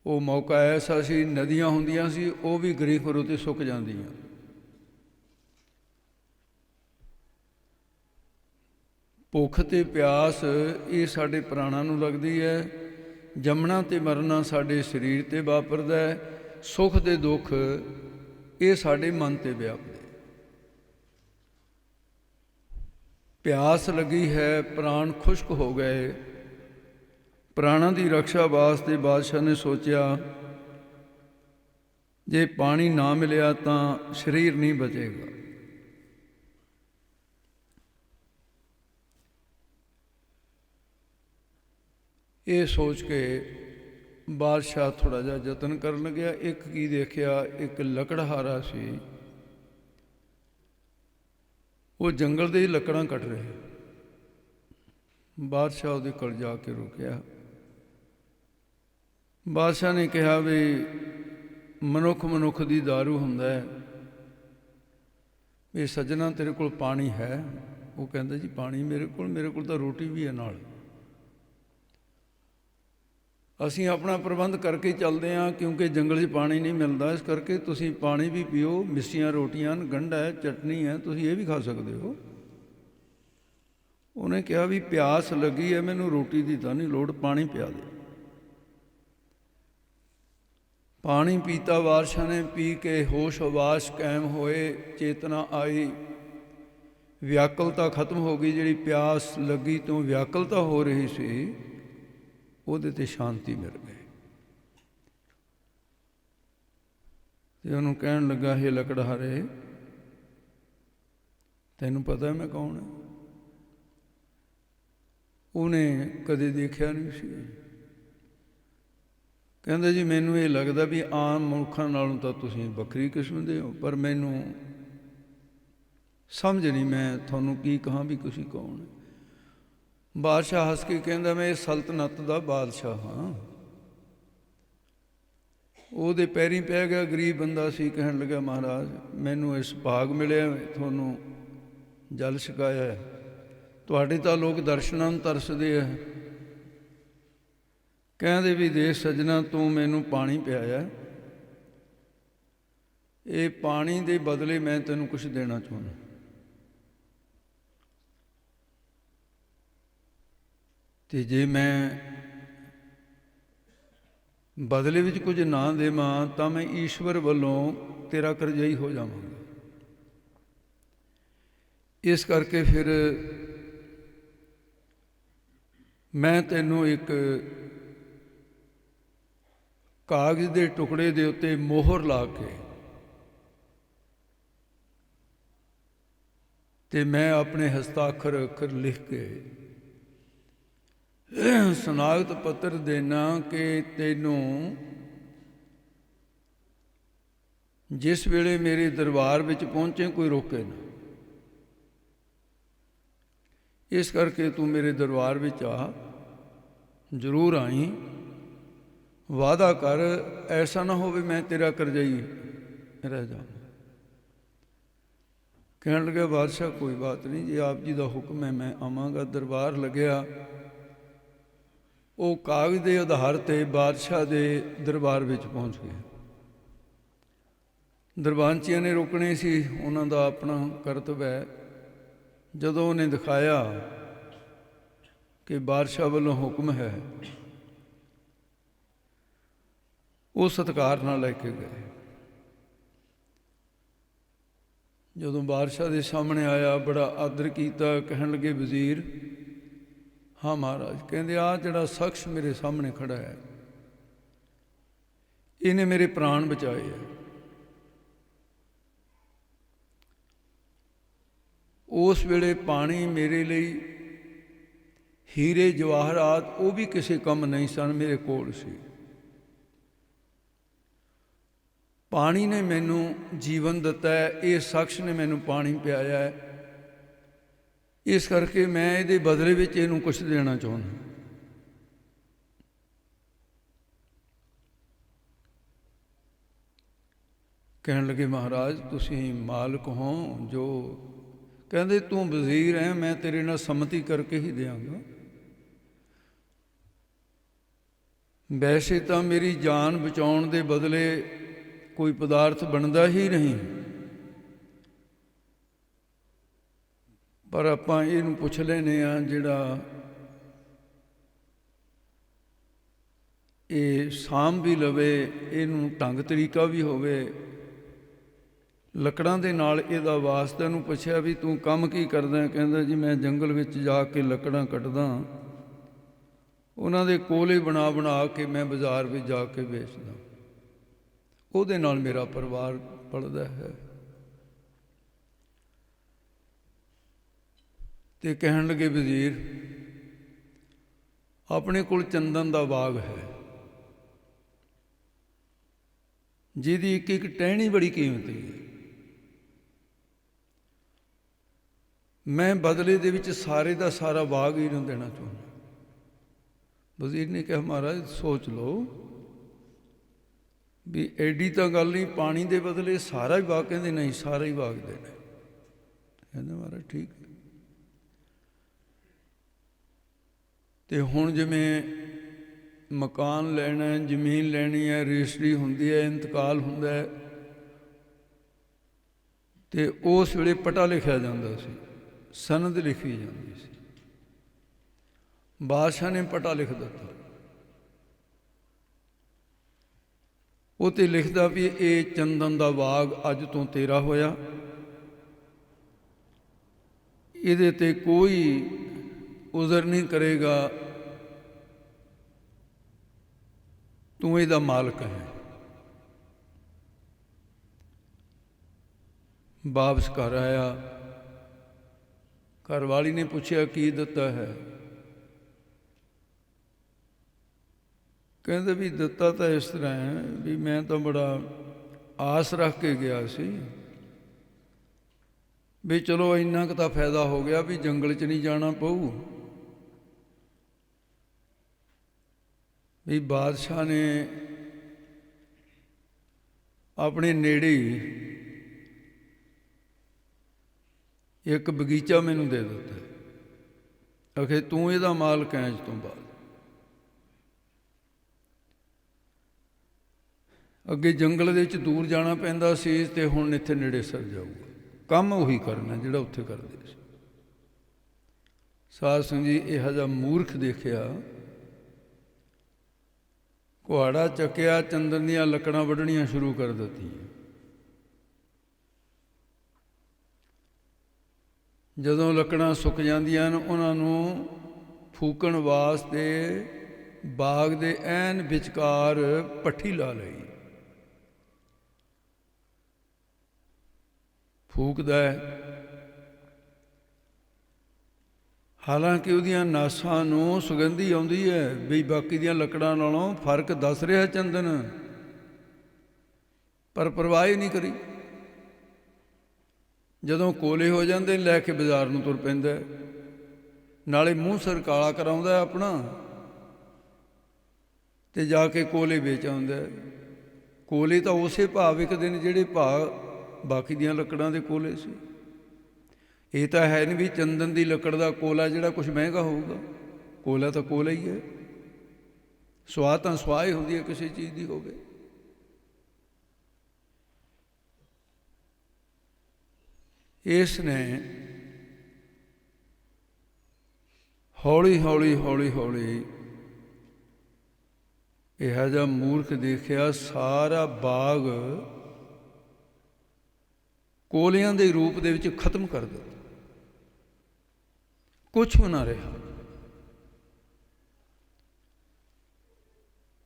ਉਹ ਮੌਕਾ ਐਸਾ ਸੀ, ਨਦੀਆਂ ਹੁੰਦੀਆਂ ਸੀ ਉਹ ਵੀ ਗਰੀਖੋਂ ਰੁੱਤ 'ਤੇ ਸੁੱਕ ਜਾਂਦੀਆਂ। ਭੁੱਖ ਅਤੇ ਪਿਆਸ ਇਹ ਸਾਡੇ ਪ੍ਰਾਣਾਂ ਨੂੰ ਲੱਗਦੀ ਹੈ। ਜੰਮਣਾ ਅਤੇ ਮਰਨਾ ਸਾਡੇ ਸਰੀਰ 'ਤੇ ਵਾਪਰਦਾ ਹੈ। ਸੁੱਖ ਅਤੇ ਦੁੱਖ ਇਹ ਸਾਡੇ ਮਨ 'ਤੇ ਵਿਆਪਦੇ। ਪਿਆਸ ਲੱਗੀ ਹੈ, ਪ੍ਰਾਣ ਖੁਸ਼ਕ ਹੋ ਗਏ। ਪ੍ਰਾਣਾਂ ਦੀ ਰਕਸ਼ਾ ਵਾਸਤੇ ਬਾਦਸ਼ਾਹ ਨੇ ਸੋਚਿਆ ਜੇ ਪਾਣੀ ਨਾ ਮਿਲਿਆ ਤਾਂ ਸਰੀਰ ਨਹੀਂ ਬਚੇਗਾ। ਇਹ ਸੋਚ ਕੇ ਬਾਦਸ਼ਾਹ ਥੋੜ੍ਹਾ ਜਿਹਾ ਯਤਨ ਕਰਨ ਲੱਗਿਆ। ਇੱਕ ਕੀ ਦੇਖਿਆ, ਇੱਕ ਲੱਕੜਹਾਰਾ ਸੀ, ਉਹ ਜੰਗਲ ਦੇ ਲੱਕੜਾਂ ਕੱਟ ਰਹੇ। ਬਾਦਸ਼ਾਹ ਉਹਦੇ ਕੋਲ ਜਾ ਕੇ ਰੁਕਿਆ। ਬਾਦਸ਼ਾਹ ਨੇ ਕਿਹਾ ਵੀ ਮਨੁੱਖ ਦੀ ਦਾਰੂ ਹੁੰਦਾ ਹੈ, ਵੀ ਸੱਜਣਾ ਤੇਰੇ ਕੋਲ ਪਾਣੀ ਹੈ? ਉਹ ਕਹਿੰਦਾ ਜੀ ਪਾਣੀ ਮੇਰੇ ਕੋਲ ਤਾਂ ਰੋਟੀ ਵੀ ਹੈ ਨਾਲ। ਅਸੀਂ ਆਪਣਾ ਪ੍ਰਬੰਧ ਕਰਕੇ ਚੱਲਦੇ ਹਾਂ ਕਿਉਂਕਿ ਜੰਗਲ 'ਚ ਪਾਣੀ ਨਹੀਂ ਮਿਲਦਾ, ਇਸ ਕਰਕੇ ਤੁਸੀਂ ਪਾਣੀ ਵੀ ਪੀਓ। ਮਿੱਸੀਆਂ ਰੋਟੀਆਂ, ਗੰਢਾ ਹੈ, ਚਟਨੀ ਹੈ, ਤੁਸੀਂ ਇਹ ਵੀ ਖਾ ਸਕਦੇ ਹੋ। ਉਹਨੇ ਕਿਹਾ ਵੀ ਪਿਆਸ ਲੱਗੀ ਹੈ, ਮੈਨੂੰ ਰੋਟੀ ਦੀ ਤਾਂ ਨਹੀਂ ਲੋੜ, ਪਾਣੀ ਪਿਆ ਦੇ। ਪਾਣੀ ਪੀਤਾ ਬਾਦਸ਼ਾਹ ਨੇ। ਪੀ ਕੇ ਹੋਸ਼ ਹਵਾਸ ਕਾਇਮ ਹੋਏ, ਚੇਤਨਾ ਆਈ, ਵਿਆਕੁਲਤਾ ਖਤਮ ਹੋ ਗਈ। ਜਿਹੜੀ ਪਿਆਸ ਲੱਗੀ ਤੋਂ ਵਿਆਕੁਲਤਾ ਹੋ ਰਹੀ ਸੀ ਉਹਦੇ 'ਤੇ ਸ਼ਾਂਤੀ ਮਿਲ ਗਈ। ਤੇ ਉਹਨੂੰ ਕਹਿਣ ਲੱਗਾ, ਇਹ ਲੱਕੜਹਾਰੇ ਤੈਨੂੰ ਪਤਾ ਮੈਂ ਕੌਣ ਹਾਂ? ਉਹਨੇ ਕਦੇ ਦੇਖਿਆ ਨਹੀਂ ਸੀ। ਕਹਿੰਦਾ ਜੀ ਮੈਨੂੰ ਇਹ ਲੱਗਦਾ ਵੀ ਆਮ ਮਨੁੱਖਾਂ ਨਾਲੋਂ ਤਾਂ ਤੁਸੀਂ ਵੱਖਰੀ ਕਿਸਮ ਦੇ ਹੋ, ਪਰ ਮੈਨੂੰ ਸਮਝ ਨਹੀਂ ਮੈਂ ਤੁਹਾਨੂੰ ਕੀ ਕਹਾਂ ਵੀ ਤੁਸੀਂ ਕੌਣ। ਬਾਦਸ਼ਾਹ ਹੱਸ ਕੇ ਕਹਿੰਦਾ ਮੈਂ ਇਸ ਸਲਤਨਤ ਦਾ ਬਾਦਸ਼ਾਹ ਹਾਂ। ਉਹਦੇ ਪੈਰੀਂ ਪੈ ਗਿਆ, ਗਰੀਬ ਬੰਦਾ ਸੀ। ਕਹਿਣ ਲੱਗਾ ਮਹਾਰਾਜ ਮੈਨੂੰ ਇਸ ਭਾਗ ਮਿਲਿਆ, ਤੁਹਾਨੂੰ ਜਲ ਛਕਾਇਆ। ਤੁਹਾਡੇ ਤਾਂ ਲੋਕ ਦਰਸ਼ਨਾਂ ਨੂੰ ਤਰਸਦੇ ਆ। ਕਹਿੰਦੇ ਵੀ ਦੇਖ ਸੱਜਣਾ ਤੂੰ ਮੈਨੂੰ ਪਾਣੀ ਪਿਆਇਆ, ਇਹ ਪਾਣੀ ਦੇ ਬਦਲੇ ਮੈਂ ਤੈਨੂੰ ਕੁਛ ਦੇਣਾ ਚਾਹੁੰਦਾ। ਤੇ ਜੇ ਮੈਂ ਬਦਲੇ ਵਿੱਚ ਕੁਝ ਨਾ ਦੇਵਾਂ ਤਾਂ ਮੈਂ ਈਸ਼ਵਰ ਵੱਲੋਂ ਤੇਰਾ ਕਰਜ਼ਾਈ ਹੋ ਜਾਵਾਂਗਾ। ਇਸ ਕਰਕੇ ਫਿਰ ਮੈਂ ਤੈਨੂੰ ਇੱਕ ਕਾਗਜ਼ ਦੇ ਟੁਕੜੇ ਦੇ ਉੱਤੇ ਮੋਹਰ ਲਾ ਕੇ ਤੇ ਮੈਂ ਆਪਣੇ ਹਸਤਾਖਰ ਅੱਖਰ ਲਿਖ ਕੇ ਸਨਾਗਤ ਪੱਤਰ ਦੇਣਾ ਕਿ ਤੈਨੂੰ ਜਿਸ ਵੇਲੇ ਮੇਰੇ ਦਰਬਾਰ ਵਿੱਚ ਪਹੁੰਚੇ ਕੋਈ ਰੋਕੇ ਨਾ। ਇਸ ਕਰਕੇ ਤੂੰ ਮੇਰੇ ਦਰਬਾਰ ਵਿੱਚ ਆ, ਜ਼ਰੂਰ ਆਈ। ਵਾਅਦਾ ਕਰ, ਐਸਾ ਨਾ ਹੋਵੇ ਮੈਂ ਤੇਰਾ ਕਰਜਾਈ ਰਹਿ ਜਾਵਾਂ। ਕਹਿਣ ਲੱਗਾ ਬਾਦਸ਼ਾਹ ਕੋਈ ਬਾਤ ਨਹੀਂ, ਜੇ ਆਪ ਜੀ ਦਾ ਹੁਕਮ ਹੈ ਮੈਂ ਆਵਾਂਗਾ। ਦਰਬਾਰ ਲੱਗਿਆ। ਉਹ ਕਾਗਜ਼ ਦੇ ਆਧਾਰ 'ਤੇ ਬਾਦਸ਼ਾਹ ਦੇ ਦਰਬਾਰ ਵਿੱਚ ਪਹੁੰਚ ਗਏ। ਦਰਬਾਨਚੀਆਂ ਨੇ ਰੋਕਣੇ ਸੀ, ਉਹਨਾਂ ਦਾ ਆਪਣਾ ਕਰਤੱਵ ਹੈ। ਜਦੋਂ ਉਹਨੇ ਦਿਖਾਇਆ ਕਿ ਬਾਦਸ਼ਾਹ ਵੱਲੋਂ ਹੁਕਮ ਹੈ, ਉਹ ਸਤਿਕਾਰ ਨਾਲ ਲੈ ਕੇ ਗਏ। ਜਦੋਂ ਬਾਦਸ਼ਾਹ ਦੇ ਸਾਹਮਣੇ ਆਇਆ, ਬੜਾ ਆਦਰ ਕੀਤਾ। ਕਹਿਣ ਲੱਗੇ ਵਜ਼ੀਰ, ਹਾਂ ਮਹਾਰਾਜ। ਕਹਿੰਦੇ ਆਹ ਜਿਹੜਾ ਸ਼ਖਸ ਮੇਰੇ ਸਾਹਮਣੇ ਖੜਾ ਹੈ, ਇਹਨੇ ਮੇਰੇ ਪ੍ਰਾਣ ਬਚਾਏ ਹੈ। ਉਸ ਵੇਲੇ ਪਾਣੀ ਮੇਰੇ ਲਈ ਹੀਰੇ ਜਵਾਹਰਾਤ ਉਹ ਵੀ ਕਿਸੇ ਕੰਮ ਨਹੀਂ ਸਨ, ਮੇਰੇ ਕੋਲ ਸੀ। ਪਾਣੀ ਨੇ ਮੈਨੂੰ ਜੀਵਨ ਦਿੱਤਾ ਹੈ, ਇਸ ਸ਼ਖਸ ਨੇ ਮੈਨੂੰ ਪਾਣੀ ਪਿਆਇਆ ਹੈ। ਇਸ ਕਰਕੇ ਮੈਂ ਇਹਦੇ ਬਦਲੇ ਵਿੱਚ ਇਹਨੂੰ ਕੁਛ ਦੇਣਾ ਚਾਹੁੰਦਾ। ਕਹਿਣ ਲੱਗੇ ਮਹਾਰਾਜ ਤੁਸੀਂ ਮਾਲਕ ਹੋ ਜੋ। ਕਹਿੰਦੇ ਤੂੰ ਵਜ਼ੀਰ ਹੈ, ਮੈਂ ਤੇਰੇ ਨਾਲ ਸੰਮਤੀ ਕਰਕੇ ਹੀ ਦਿਆਂਗਾ। ਵੈਸੇ ਤਾਂ ਮੇਰੀ ਜਾਨ ਬਚਾਉਣ ਦੇ ਬਦਲੇ ਕੋਈ ਪਦਾਰਥ ਬਣਦਾ ਹੀ ਨਹੀਂ, ਪਰ ਆਪਾਂ ਇਹਨੂੰ ਪੁੱਛ ਲੈਂਦੇ ਹਾਂ ਜਿਹੜਾ ਇਹ ਸਾਂਭ ਵੀ ਲਵੇ, ਇਹਨੂੰ ਢੰਗ ਤਰੀਕਾ ਵੀ ਹੋਵੇ। ਲੱਕੜਾਂ ਦੇ ਨਾਲ ਇਹਦਾ ਵਾਸਤਾ। ਨੂੰ ਪੁੱਛਿਆ ਵੀ ਤੂੰ ਕੰਮ ਕੀ ਕਰਦਾ? ਕਹਿੰਦਾ ਜੀ ਮੈਂ ਜੰਗਲ ਵਿੱਚ ਜਾ ਕੇ ਲੱਕੜਾਂ ਕੱਟਦਾ, ਉਹਨਾਂ ਦੇ ਕੋਲੇ ਬਣਾ ਬਣਾ ਕੇ ਮੈਂ ਬਾਜ਼ਾਰ ਵਿੱਚ ਜਾ ਕੇ ਵੇਚਦਾ, ਉਹਦੇ ਨਾਲ ਮੇਰਾ ਪਰਿਵਾਰ ਪਲਦਾ ਹੈ। ਤੇ ਕਹਿਣ ਲੱਗੇ ਵਜ਼ੀਰ, ਆਪਣੇ ਕੋਲ ਚੰਦਨ ਦਾ ਬਾਗ ਹੈ, ਜਿਹਦੀ ਇੱਕ ਇੱਕ ਟਹਿਣੀ ਬੜੀ ਕੀਮਤੀ ਹੈ। ਮੈਂ ਬਦਲੇ ਦੇ ਵਿੱਚ ਸਾਰੇ ਦਾ ਸਾਰਾ ਬਾਗ ਹੀ ਨੂੰ ਦੇਣਾ ਚਾਹੁੰਦਾ। ਵਜ਼ੀਰ ਨੇ ਕਿਹਾ ਮਹਾਰਾਜ ਸੋਚ ਲਓ ਵੀ ਐਡੀ ਤਾਂ ਗੱਲ ਨਹੀਂ, ਪਾਣੀ ਦੇ ਬਦਲੇ ਸਾਰਾ ਹੀ ਬਾਗ। ਕਹਿੰਦੇ ਨਹੀਂ, ਸਾਰਾ ਹੀ ਬਾਗ ਦੇਣਾ। ਕਹਿੰਦੇ ਮਹਾਰਾਜ ਠੀਕ ਹੈ। ਤੇ ਹੁਣ ਜਿਵੇਂ ਮਕਾਨ ਲੈਣਾ, ਜ਼ਮੀਨ ਲੈਣੀ ਹੈ, ਰਜਿਸਟਰੀ ਹੁੰਦੀ ਹੈ, ਇੰਤਕਾਲ ਹੁੰਦਾ ਹੈ, ਤੇ ਉਸ ਵੇਲੇ ਪਟਾ ਲਿਖਿਆ ਜਾਂਦਾ ਸੀ, ਸਨਦ ਲਿਖੀ ਜਾਂਦੀ ਸੀ। ਬਾਦਸ਼ਾਹ ਨੇ ਪਟਾ ਲਿਖ ਦਿੱਤਾ। ਉਹ 'ਤੇ ਲਿਖਦਾ ਵੀ ਇਹ ਚੰਦਨ ਦਾ ਬਾਗ ਅੱਜ ਤੋਂ ਤੇਰਾ ਹੋਇਆ, ਇਹਦੇ 'ਤੇ ਕੋਈ ਉਜ਼ਰ ਨਹੀਂ ਕਰੇਗਾ, ਤੂੰ ਇਹਦਾ ਮਾਲਕ ਹੈ। ਵਾਪਸ ਘਰ ਆਇਆ, ਘਰ ਵਾਲੀ ਨੇ ਪੁੱਛਿਆ ਕੀ ਦਿੱਤਾ ਹੈ? ਕਹਿੰਦੇ ਵੀ ਦਿੱਤਾ ਤਾਂ ਇਸ ਤਰ੍ਹਾਂ ਹੈ ਵੀ ਮੈਂ ਤਾਂ ਬੜਾ ਆਸ ਰੱਖ ਕੇ ਗਿਆ ਸੀ ਵੀ ਚਲੋ ਇੰਨਾ ਕੁ ਤਾਂ ਫਾਇਦਾ ਹੋ ਗਿਆ ਵੀ ਜੰਗਲ 'ਚ ਨਹੀਂ ਜਾਣਾ ਪਊ। ਵੀ ਬਾਦਸ਼ਾਹ ਨੇ ਆਪਣੇ ਨੇੜੇ ਇੱਕ ਬਗੀਚਾ ਮੈਨੂੰ ਦੇ ਦਿੱਤਾ, ਆਖੇ ਤੂੰ ਇਹਦਾ ਮਾਲਕ ਹੈ ਅੱਜ ਤੋਂ ਬਾਅਦ। ਅੱਗੇ ਜੰਗਲ ਦੇ ਵਿੱਚ ਦੂਰ ਜਾਣਾ ਪੈਂਦਾ ਸੀ, ਤੇ ਹੁਣ ਇੱਥੇ ਨੇੜੇ ਸਰ ਜਾਊਗਾ, ਕੰਮ ਉਹੀ ਕਰਨਾ ਜਿਹੜਾ ਉੱਥੇ ਕਰਦੇ ਸੀ। ਸਾਧ ਸੰਗਤ ਜੀ, ਇਹੋ ਜਿਹਾ ਮੂਰਖ ਦੇਖਿਆ, ਕੁਹਾੜਾ ਚੱਕਿਆ, ਚੰਦਨ ਦੀਆਂ ਲੱਕੜਾਂ ਵੱਢਣੀਆਂ ਸ਼ੁਰੂ ਕਰ ਦਿੱਤੀਆਂ। ਜਦੋਂ ਲੱਕੜਾਂ ਸੁੱਕ ਜਾਂਦੀਆਂ ਹਨ, ਉਹਨਾਂ ਨੂੰ ਫੂਕਣ ਵਾਸਤੇ ਬਾਗ ਦੇ ਐਨ ਵਿਚਕਾਰ ਭੱਠੀ ਲਾ ਲਈ। ਫੂਕਦਾ ਹੈ, ਹਾਲਾਂਕਿ ਉਹਦੀਆਂ ਨਾਸਾਂ ਨੂੰ ਸੁਗੰਧੀ ਆਉਂਦੀ ਹੈ ਵੀ ਬਾਕੀ ਦੀਆਂ ਲੱਕੜਾਂ ਨਾਲੋਂ ਫਰਕ ਦੱਸ ਰਿਹਾ ਚੰਦਨ, ਪਰ ਪਰਵਾਹ ਹੀ ਨਹੀਂ ਕਰੀ। ਜਦੋਂ ਕੋਲੇ ਹੋ ਜਾਂਦੇ ਲੈ ਕੇ ਬਾਜ਼ਾਰ ਨੂੰ ਤੁਰ ਪੈਂਦਾ, ਨਾਲੇ ਮੂੰਹ ਸਿਰ ਕਾਲਾ ਕਰਾਉਂਦਾ ਆਪਣਾ, ਤੇ ਜਾ ਕੇ ਕੋਲੇ ਵੇਚ ਆਉਂਦਾ। ਕੋਲੇ ਤਾਂ ਉਸੇ ਭਾਅ ਵਿਕਦੇ ਨੇ ਜਿਹੜੇ ਭਾਅ ਬਾਕੀ ਦੀਆਂ ਲੱਕੜਾਂ ਦੇ ਕੋਲੇ ਸੀ। ਇਹ ਤਾਂ ਹੈ ਨਹੀਂ ਵੀ ਚੰਦਨ ਦੀ ਲੱਕੜ ਦਾ ਕੋਲਾ ਜਿਹੜਾ ਕੁਛ ਮਹਿੰਗਾ ਹੋਊਗਾ। ਕੋਲਾ ਤਾਂ ਕੋਲਾ ਹੀ ਹੈ। ਸੁਆਹ ਤਾਂ ਸੁਆਹ ਹੀ ਹੁੰਦੀ ਹੈ ਕਿਸੇ ਚੀਜ਼ ਦੀ ਹੋਵੇ। ਇਸ ਨੇ ਹੌਲੀ ਹੌਲੀ ਹੌਲੀ ਹੌਲੀ ਇਹੋ ਜਿਹਾ ਮੂਰਖ ਦੇਖਿਆ, ਸਾਰਾ ਬਾਗ ਕੋਲਿਆਂ ਦੇ ਰੂਪ ਦੇ ਵਿੱਚ ਖਤਮ ਕਰ ਦਿੱਤਾ। ਕੁਛ ਵੀ ਨਾ ਰਿਹਾ।